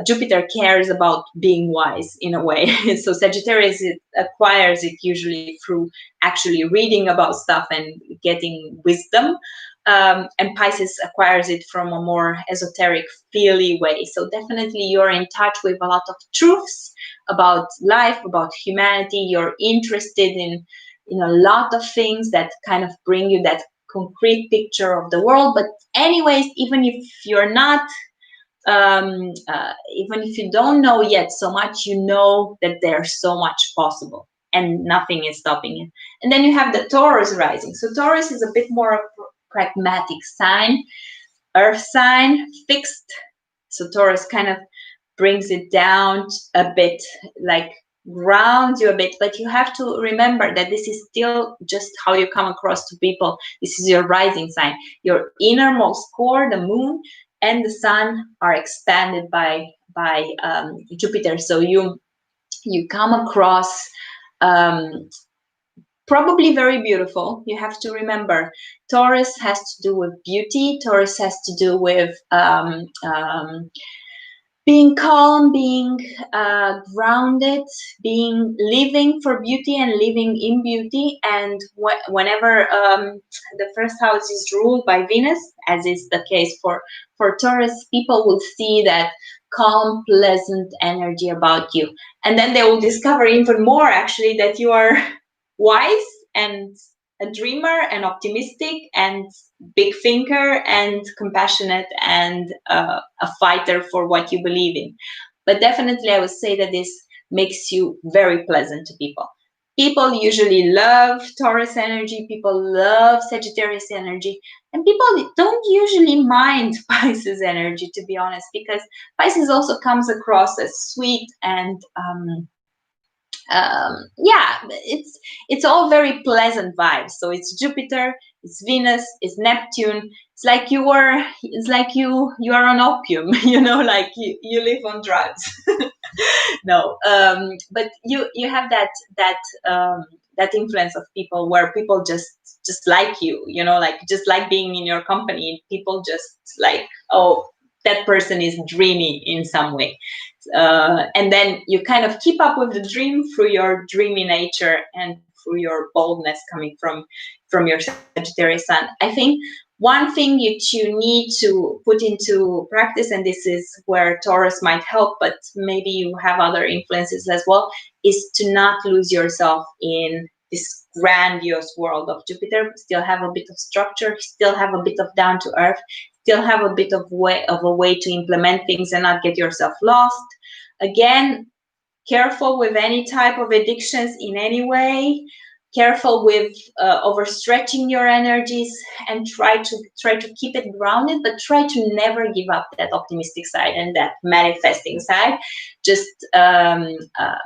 Jupiter cares about being wise in a way. So Sagittarius acquires it usually through actually reading about stuff and getting wisdom. and Pisces acquires it from a more esoteric, feely way. So definitely you're in touch with a lot of truths about life, about humanity. You're interested in a lot of things that kind of bring you that concrete picture of the world. But anyways, even if you're not, even if you don't know yet so much, you know that there's so much possible and nothing is stopping it. And then you have the Taurus rising. So Taurus is a bit more pragmatic sign, earth sign, fixed. So Taurus kind of brings it down a bit, like grounds you a bit, but you have to remember that this is still just how you come across to people. This is your rising sign. Your innermost core, the moon and the sun, are expanded by Jupiter. So you come across probably very beautiful. You have to remember, Taurus has to do with beauty. Taurus has to do with being calm, being grounded, living for beauty and living in beauty. And whenever the first house is ruled by Venus, as is the case for Taurus, people will see that calm, pleasant energy about you. And then they will discover even more, actually, that you are wise and a dreamer and optimistic and big thinker and compassionate and a fighter for what you believe in. But definitely I would say that this makes you very pleasant to people. People usually love Taurus energy, people love Sagittarius energy, and people don't usually mind Pisces energy, to be honest, because Pisces also comes across as sweet and yeah, it's all very pleasant vibes. So it's Jupiter, it's Venus, it's Neptune. It's like you are on opium, you know, like you live on drugs. No, but you have that influence of people where people just like you know, like just like being in your company. People just like, oh, that person is dreamy in some way. And then you kind of keep up with the dream through your dreamy nature and through your boldness coming from your Sagittarius sun. I think one thing you need to put into practice, and this is where Taurus might help, but maybe you have other influences as well, is to not lose yourself in this grandiose world of Jupiter. Still have a bit of structure, still have a bit of down to earth, still have a bit of a way to implement things and not get yourself lost. Again, careful with any type of addictions in any way. Careful with overstretching your energies, and try to keep it grounded, but try to never give up that optimistic side and that manifesting side. Just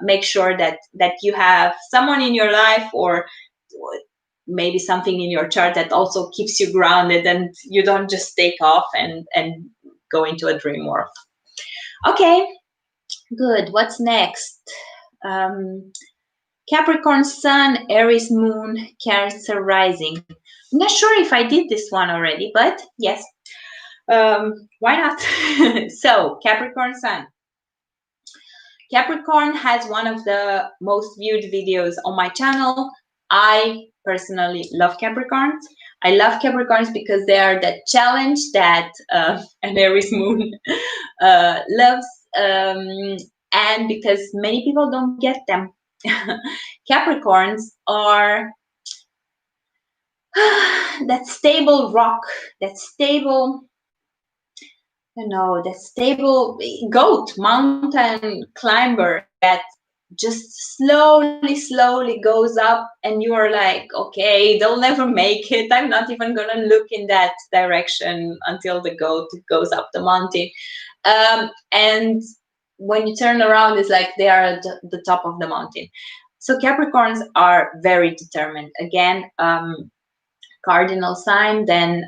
make sure that you have someone in your life, or maybe something in your chart that also keeps you grounded, and you don't just take off and go into a dream world. Okay, good. What's next? Capricorn sun, Aries moon, Cancer rising. I'm not sure if I did this one already, but yes, why not? So Capricorn sun. Capricorn has one of the most viewed videos on my channel. I personally love Capricorns. I love Capricorns because they are that challenge that an Aries moon loves, and because many people don't get them. Capricorns are that stable rock, that stable, you know, that stable goat, mountain climber that just slowly goes up, and you are like, okay, they'll never make it. I'm not even gonna look in that direction until the goat goes up the mountain. And when you turn around, it's like they are at the top of the mountain. So Capricorns are very determined. Again, cardinal sign, then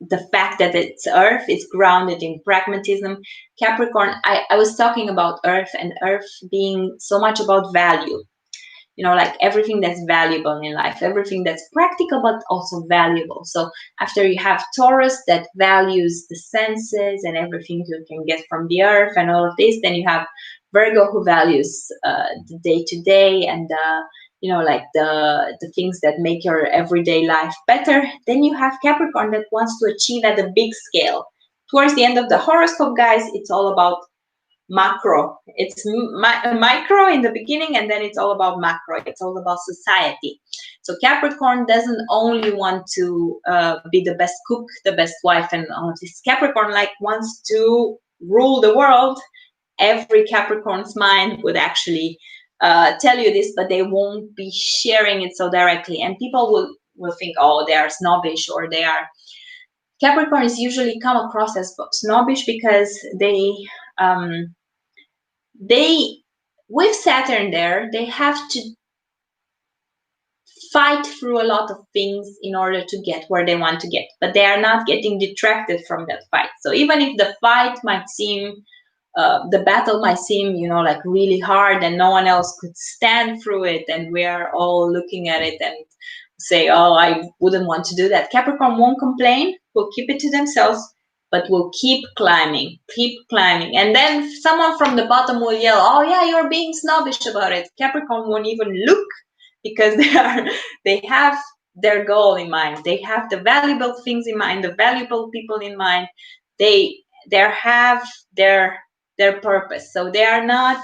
the fact that it's earth, it's grounded in pragmatism. Capricorn, I was talking about earth, and earth being so much about value. You know, like everything that's valuable in life, everything that's practical but also valuable. So after you have Taurus that values the senses and everything you can get from the earth and all of this, then you have Virgo who values the day-to-day and you know, like the things that make your everyday life better. Then you have Capricorn that wants to achieve at a big scale. Towards the end of the horoscope, guys, it's all about macro. It's micro in the beginning, and then it's all about macro. It's all about society. So Capricorn doesn't only want to be the best cook, the best wife, and all of this. Capricorn like wants to rule the world. Every Capricorn's mind would actually tell you this, but they won't be sharing it so directly. And people will think, oh, they are snobbish, or they are. Capricorns usually come across as snobbish because they with Saturn there, they have to fight through a lot of things in order to get where they want to get, but they are not getting detracted from that fight. So even if the fight might seem the battle might seem, you know, like really hard and no one else could stand through it, and we are all looking at it and say, oh, I wouldn't want to do that. Capricorn won't complain, will keep it to themselves, but will keep climbing. And then someone from the bottom will yell, oh yeah, you're being snobbish about it. Capricorn won't even look, because they have their goal in mind. They have the valuable things in mind, the valuable people in mind. They have their purpose. So they are not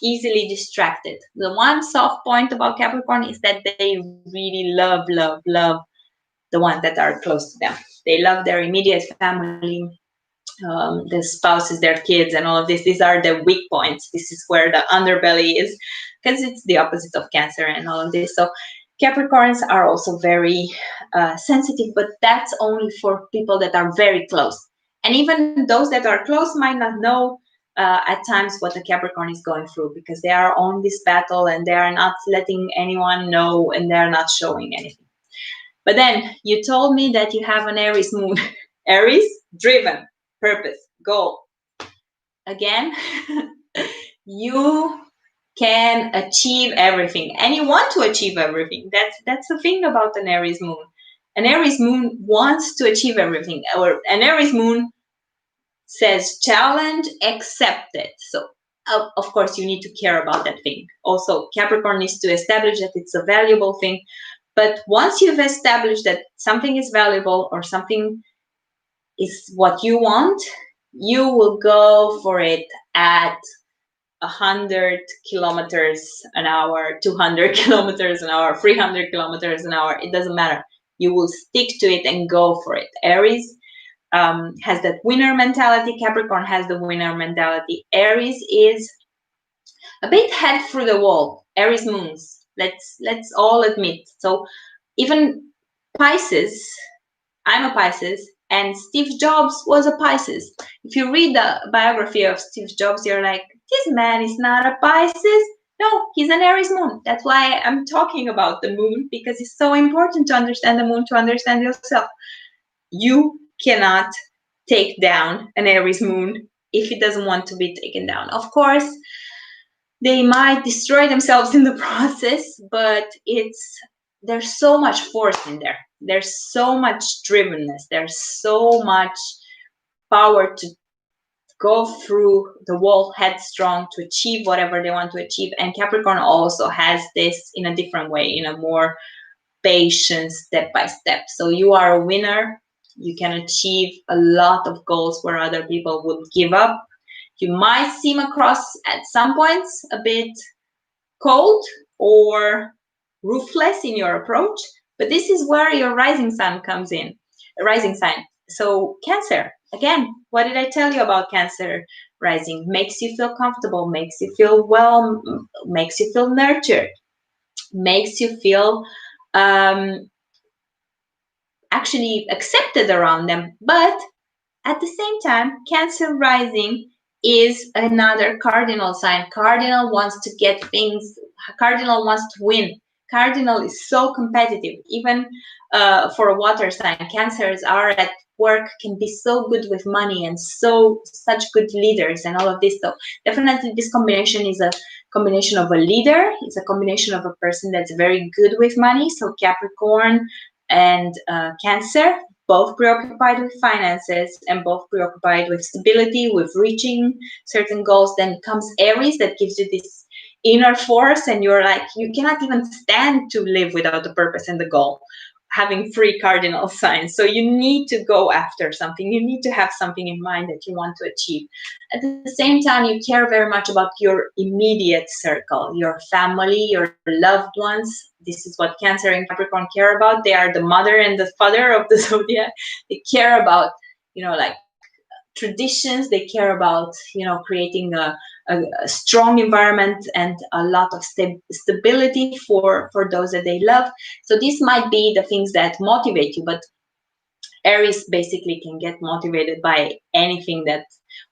easily distracted. The one soft point about Capricorn is that they really love the ones that are close to them. They love their immediate family, the spouses, their kids, and all of this. These are the weak points. This is where the underbelly is, because it's the opposite of Cancer and all of this. So Capricorns are also very sensitive, but that's only for people that are very close. And even those that are close might not know at times what a Capricorn is going through, because they are on this battle and they are not letting anyone know, and they're not showing anything. But then you told me that you have an Aries moon. Aries, driven, purpose, goal. Again, you can achieve everything, and you want to achieve everything. That's the thing about an Aries moon. An Aries moon wants to achieve everything, or an Aries moon says challenge accepted. So of course you need to care about that thing. Also, Capricorn needs to establish that it's a valuable thing. But once you've established that something is valuable, or something is what you want, you will go for it at 100 kilometers an hour, 200 kilometers an hour, 300 kilometers an hour. It doesn't matter. You will stick to it and go for it. Aries has that winner mentality. Capricorn has the winner mentality. Aries is a bit head through the wall. Aries moons. Let's all admit. So even Pisces, I'm a Pisces, and Steve Jobs was a Pisces. If you read the biography of Steve Jobs, you're like, this man is not a Pisces. No, he's an Aries moon. That's why I'm talking about the moon, because it's so important to understand the moon, to understand yourself. You cannot take down an Aries moon if it doesn't want to be taken down. Of course, they might destroy themselves in the process, but there's so much force in there. There's so much drivenness. There's so much power to go through the wall headstrong to achieve whatever they want to achieve. And Capricorn also has this in a different way, in a more patient, step by step. So you are a winner. You can achieve a lot of goals where other people would give up. You might seem across at some points a bit cold or ruthless in your approach, but this is where your rising sun comes in. A rising sign. So Cancer, again, what did I tell you about Cancer rising? Makes you feel comfortable, makes you feel well, makes you feel nurtured, makes you feel actually accepted around them. But at the same time, Cancer rising is another cardinal sign. Cardinal wants to get things. Cardinal wants to win. Cardinal is so competitive. Even for a water sign, Cancers are at work, can be so good with money, and such good leaders and all of this. So definitely this combination is a combination of a leader. It's a combination of a person that's very good with money. So Capricorn and Cancer, both preoccupied with finances and both preoccupied with stability, with reaching certain goals. Then comes Aries, that gives you this inner force, and you're like, you cannot even stand to live without the purpose and the goal, having 3 cardinal signs. So you need to go after something. You need to have something in mind that you want to achieve. At the same time, you care very much about your immediate circle, your family, your loved ones. This is what Cancer and Capricorn care about. They are the mother and the father of the zodiac. They care about, you know, like traditions. They care about, you know, creating a strong environment and a lot of stability for those that they love. So this might be the things that motivate you, but Aries basically can get motivated by anything that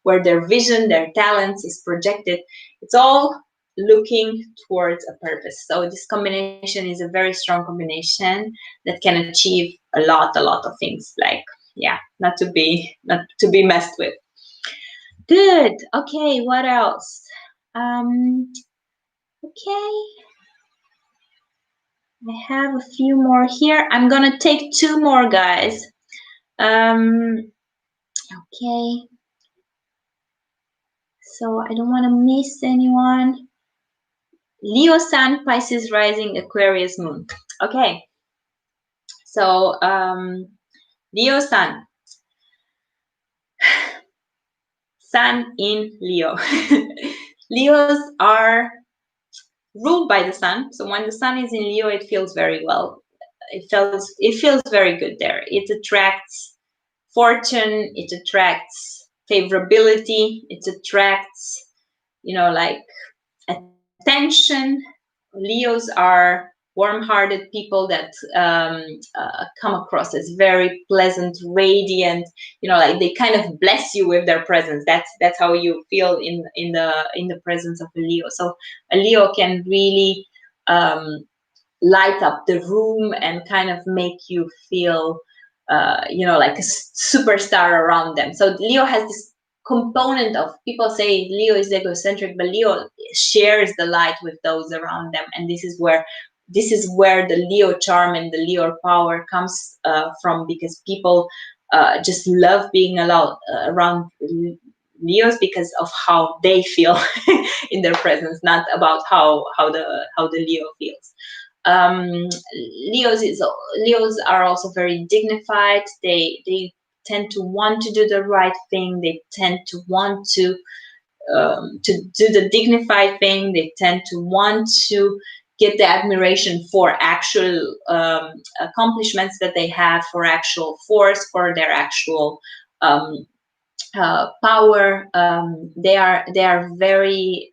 where their vision, their talents is projected. It's all looking towards a purpose. So this combination is a very strong combination that can achieve a lot of things. Like, yeah, not to be messed with. Good. Okay, what else? Okay, I have a few more here. I'm gonna take 2 more, guys. Okay, so I don't want to miss anyone. Leo Sun, Pisces Rising, Aquarius Moon. Okay, so Leo Sun. Sun in Leo. Leos are ruled by the sun. So when the sun is in Leo, it feels very well. It feels very good there. It attracts fortune, it attracts favorability, it attracts, you know, like attention. Leos are warm-hearted people that come across as very pleasant, radiant, you know, like they kind of bless you with their presence. That's how you feel in the presence of a Leo. So a Leo can really light up the room and kind of make you feel you know, like a superstar around them. So Leo has this component of, people say Leo is egocentric, but Leo shares the light with those around them, and this is where the Leo charm and the Leo power comes from, because people just love being around Leos because of how they feel in their presence, not about how the Leo feels. Leos are also very dignified. They tend to want to do the right thing. They tend to want to do the dignified thing. They tend to want to get the admiration for actual accomplishments that they have, for actual force, for their actual power. They are very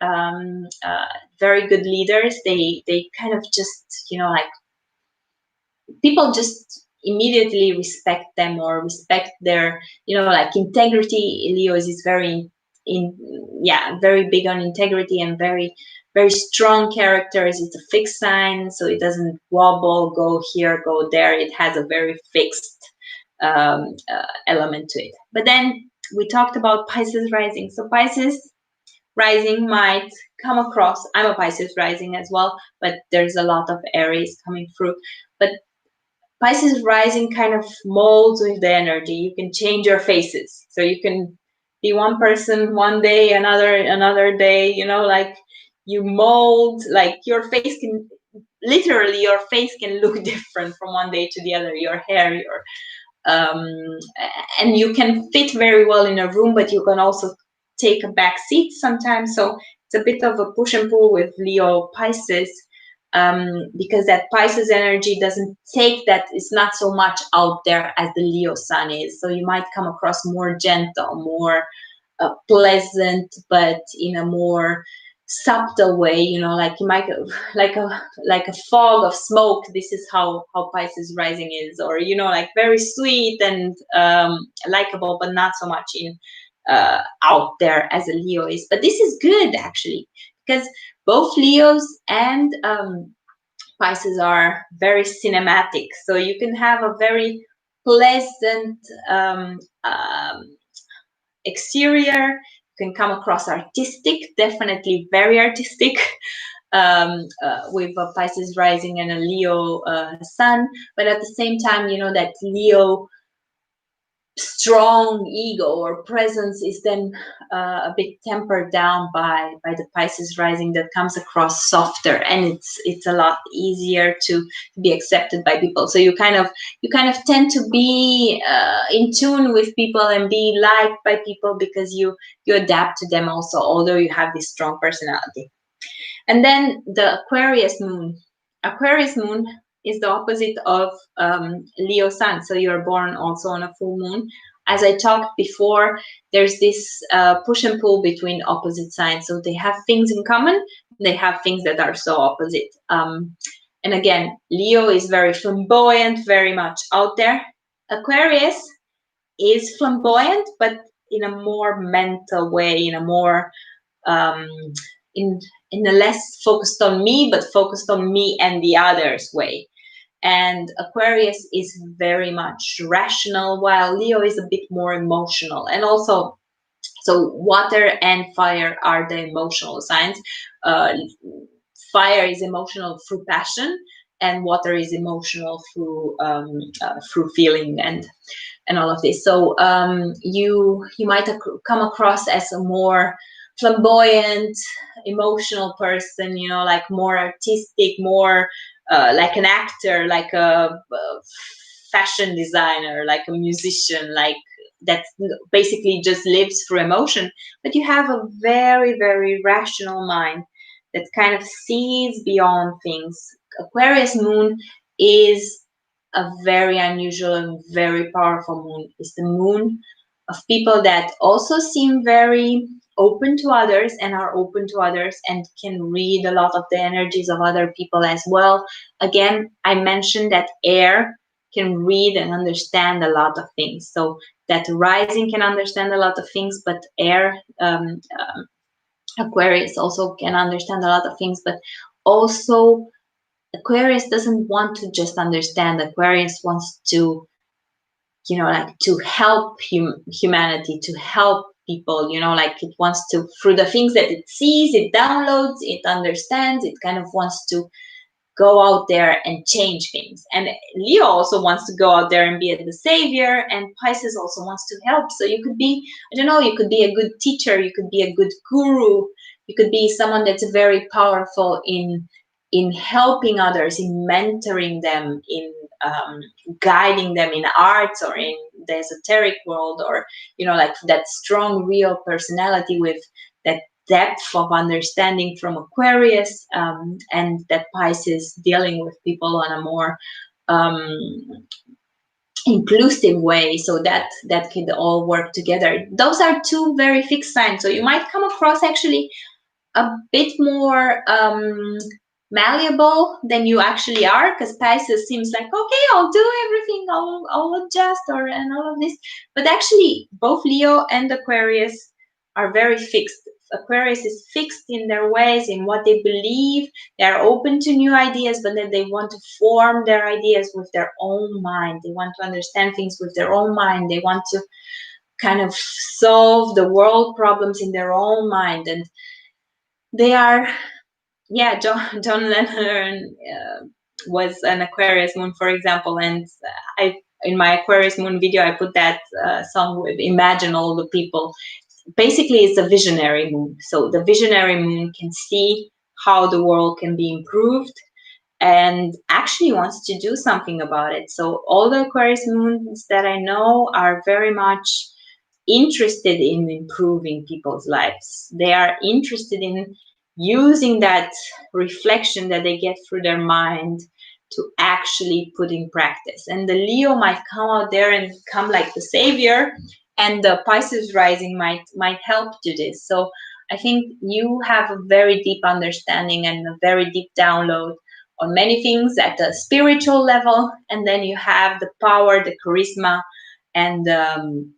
very good leaders. They kind of just, you know, like people just immediately respect them or respect their, you know, like integrity. Leos is very very big on integrity and very strong characters. It's a fixed sign, so it doesn't wobble, go here, go there. It has a very fixed element to it. But then we talked about Pisces rising. So Pisces rising might come across, I'm a Pisces rising as well, but there's a lot of Aries coming through. But Pisces rising kind of molds with the energy. You can change your faces. So you can be one person one day, another day, you know, like you mold, like your face can, literally your face can look different from one day to the other. Your hair, your and you can fit very well in a room, but you can also take a back seat sometimes. So it's a bit of a push and pull with Leo Pisces, because that Pisces energy doesn't take that, it's not so much out there as the Leo sun is. So you might come across more gentle, more pleasant, but in a more subtle way, you know, like you might like a fog of smoke. This is how Pisces rising is, or, you know, like very sweet and likable, but not so much in out there as a Leo is. But this is good actually, because both Leos and Pisces are very cinematic, so you can have a very pleasant exterior. You can come across artistic, definitely very artistic, with a Pisces rising and a Leo sun. But at the same time, you know, that Leo strong ego or presence is then a bit tempered down by the Pisces rising, that comes across softer, and it's a lot easier to be accepted by people. So you kind of tend to be in tune with people and be liked by people, because you adapt to them also, although you have this strong personality. And then the Aquarius moon. Aquarius moon is the opposite of Leo sun. So you're born also on a full moon. As I talked before, there's this push and pull between opposite signs. So they have things in common. They have things that are so opposite. And again, Leo is very flamboyant, very much out there. Aquarius is flamboyant, but in a more mental way, in a more um, in a less focused on me, but focused on me and the others way. And Aquarius is very much rational, while Leo is a bit more emotional. And also, so water and fire are the emotional signs. Fire is emotional through passion, and water is emotional through feeling and all of this. So you might come across as a more flamboyant, emotional person, you know, like more artistic, more like an actor, like a fashion designer, like a musician, like that basically just lives through emotion. But you have a very, very rational mind that kind of sees beyond things. Aquarius moon is a very unusual and very powerful moon. It's the moon of people that also seem very open to others and are open to others and can read a lot of the energies of other people as well. Again, I mentioned that air can read and understand a lot of things. So that rising can understand a lot of things, but air, Aquarius also can understand a lot of things, but also Aquarius doesn't want to just understand. Aquarius wants to, you know, like to help humanity, to help people, you know, like it wants to, through the things that it sees, it downloads, it understands, it kind of wants to go out there and change things. And Leo also wants to go out there and be the savior, and Pisces also wants to help. So you could be, I don't know, you could be a good teacher, you could be a good guru, you could be someone that's very powerful in helping others, in mentoring them, in guiding them in arts or in the esoteric world, or, you know, like that strong real personality with that depth of understanding from Aquarius, and that Pisces dealing with people on a more inclusive way, so that could all work together. Those are two very fixed signs. So you might come across actually a bit more malleable than you actually are, because Pisces seems like, okay, I'll do everything, I'll adjust, and all of this. But actually, both Leo and Aquarius are very fixed. Aquarius is fixed in their ways, in what they believe. They are open to new ideas, but then they want to form their ideas with their own mind. They want to understand things with their own mind. They want to kind of solve the world problems in their own mind. And they are, yeah, John Lennon was an Aquarius moon, for example, and I, in my Aquarius moon video, I put that song with Imagine All the People. Basically, it's a visionary moon. So the visionary moon can see how the world can be improved and actually wants to do something about it. So all the Aquarius moons that I know are very much interested in improving people's lives. They are interested in using that reflection that they get through their mind to actually put in practice. And the Leo might come out there and come like the savior, and the Pisces rising might help to this. So I think you have a very deep understanding and a very deep download on many things at the spiritual level, and then you have the power, the charisma, and the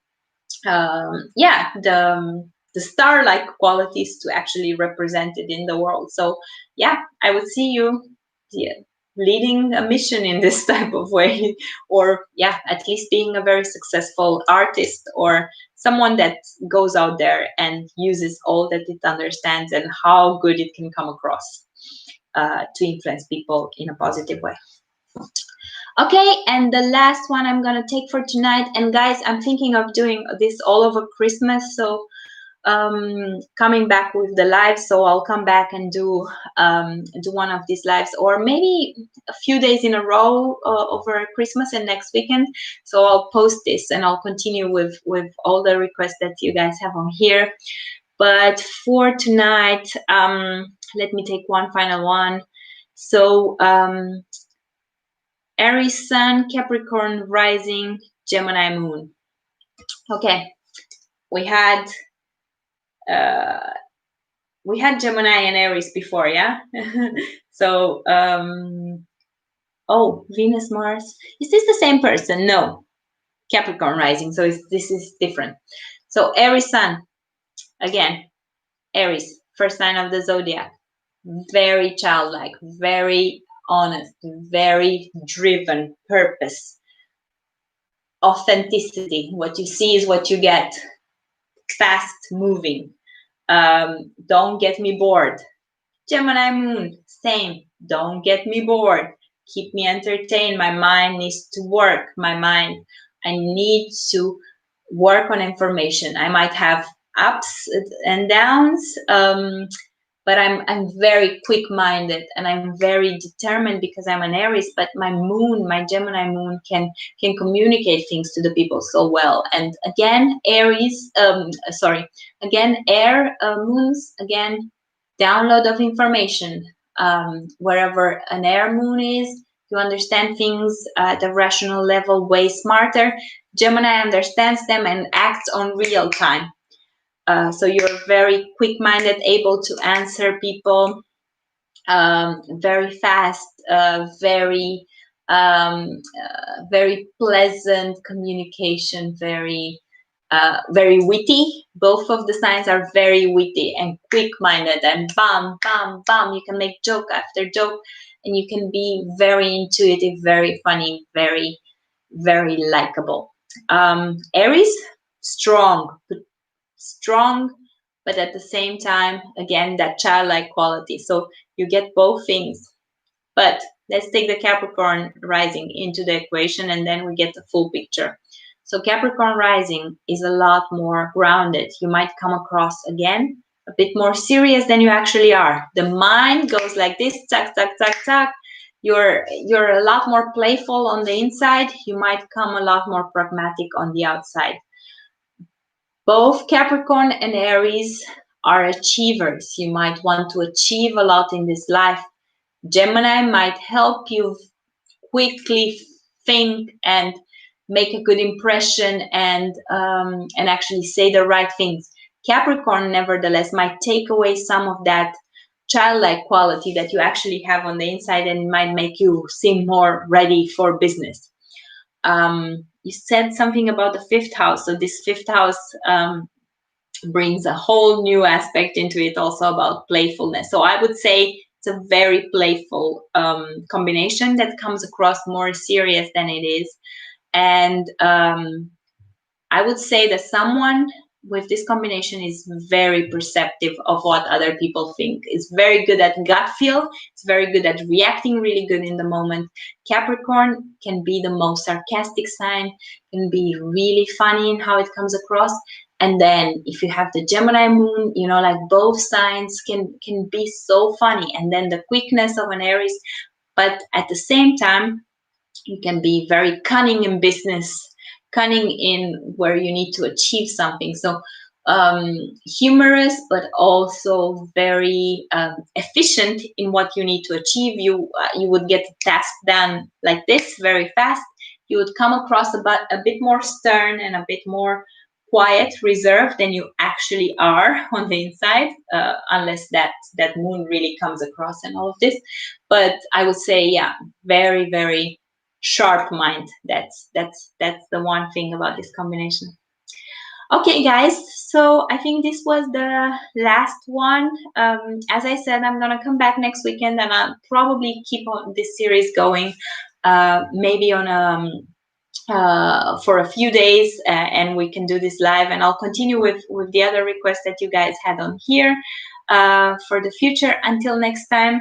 star-like qualities to actually represent it in the world. So yeah, I would see you, yeah, leading a mission in this type of way, or yeah, at least being a very successful artist, or someone that goes out there and uses all that it understands and how good it can come across to influence people in a positive way. Okay, and the last one I'm gonna take for tonight, and guys, I'm thinking of doing this all over Christmas, so coming back with the live, so I'll come back and do one of these lives, or maybe a few days in a row over Christmas and next weekend. So I'll post this and I'll continue with all the requests that you guys have on here. But for tonight, let me take one final one. So Aries Sun, Capricorn Rising, Gemini Moon. Okay, we had Gemini and Aries before, yeah. So oh, Venus, Mars, is this the same person? No, Capricorn Rising, so this is different. So Aries Sun, again, Aries, first sign of the zodiac, very childlike, very honest, very driven, purpose, authenticity. What you see is what you get. Fast moving. Don't get me bored. Gemini Moon, same. Don't get me bored. Keep me entertained. My mind needs to work. I need to work on information. I might have ups and downs, but I'm very quick-minded and I'm very determined because I'm an Aries, but my moon, my Gemini moon can communicate things to the people so well. And again, Aries, again, air moons, again, download of information. Wherever an air moon is, you understand things at a rational level way smarter. Gemini understands them and acts on real time. So you're very quick-minded, able to answer people very fast, very pleasant communication, very witty. Both of the signs are very witty and quick-minded, and bam, bam, bam. You can make joke after joke, and you can be very intuitive, very funny, very, very likable. Aries, strong, but at the same time, again, that childlike quality. So you get both things. But let's take the Capricorn rising into the equation, and then we get the full picture. So Capricorn rising is a lot more grounded. You might come across, again, a bit more serious than you actually are. The mind goes like this, tuck, tuck, tuck, tuck. You're a lot more playful on the inside. You might come a lot more pragmatic on the outside. Both Capricorn and Aries are achievers. You might want to achieve a lot in this life. Gemini might help you quickly think and make a good impression and actually say the right things. Capricorn, nevertheless, might take away some of that childlike quality that you actually have on the inside and might make you seem more ready for business. You said something about the fifth house. So this fifth house brings a whole new aspect into it, also about playfulness. So I would say it's a very playful combination that comes across more serious than it is. And I would say that someone with this combination is very perceptive of what other people think. It's very good at gut feel. It's very good at reacting really good in the moment. Capricorn can be the most sarcastic sign, can be really funny in how it comes across. And then if you have the Gemini moon, you know, like both signs can be so funny. And then the quickness of an Aries, but at the same time, you can be very cunning in business, cunning in where you need to achieve something. So humorous, but also very efficient in what you need to achieve. You would get the task done like this very fast. You would come across a bit more stern and a bit more quiet, reserved than you actually are on the inside, unless that moon really comes across and all of this. But I would say, yeah, very, very sharp mind. That's the one thing about this combination. Okay, guys, so I think this was the last one. As I said, I'm gonna come back next weekend and I'll probably keep on this series going, maybe on for a few days, and we can do this live, and I'll continue with the other requests that you guys had on here for the future. Until next time,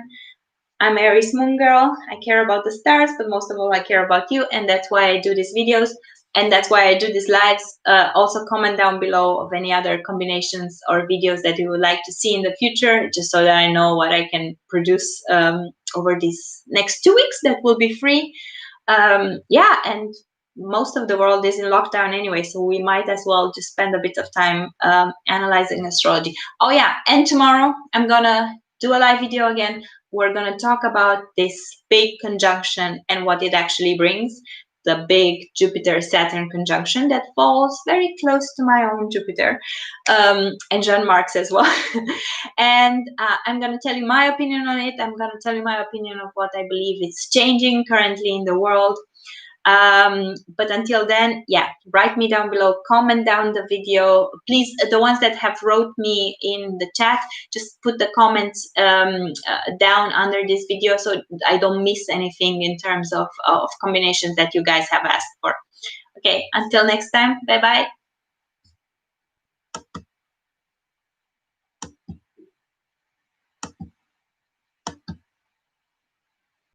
I'm Aries moon girl. I care about the stars, but most of all, I care about you, and that's why I do these videos, and that's why I do these lives. Also, comment down below of any other combinations or videos that you would like to see in the future, just so that I know what I can produce over these next 2 weeks that will be free. Yeah, and most of the world is in lockdown anyway, so we might as well just spend a bit of time analyzing astrology. Oh yeah, and tomorrow I'm gonna do a live video again. We're gonna talk about this big conjunction and what it actually brings. The big Jupiter-Saturn conjunction that falls very close to my own Jupiter, and Jean-Marc's as well. And I'm going to tell you my opinion on it. I'm going to tell you my opinion of what I believe is changing currently in the world. But until then, yeah, write me down below, comment down the video. Please, the ones that have wrote me in the chat, just put the comments down under this video so I don't miss anything in terms of combinations that you guys have asked for. Okay, until next time, bye-bye.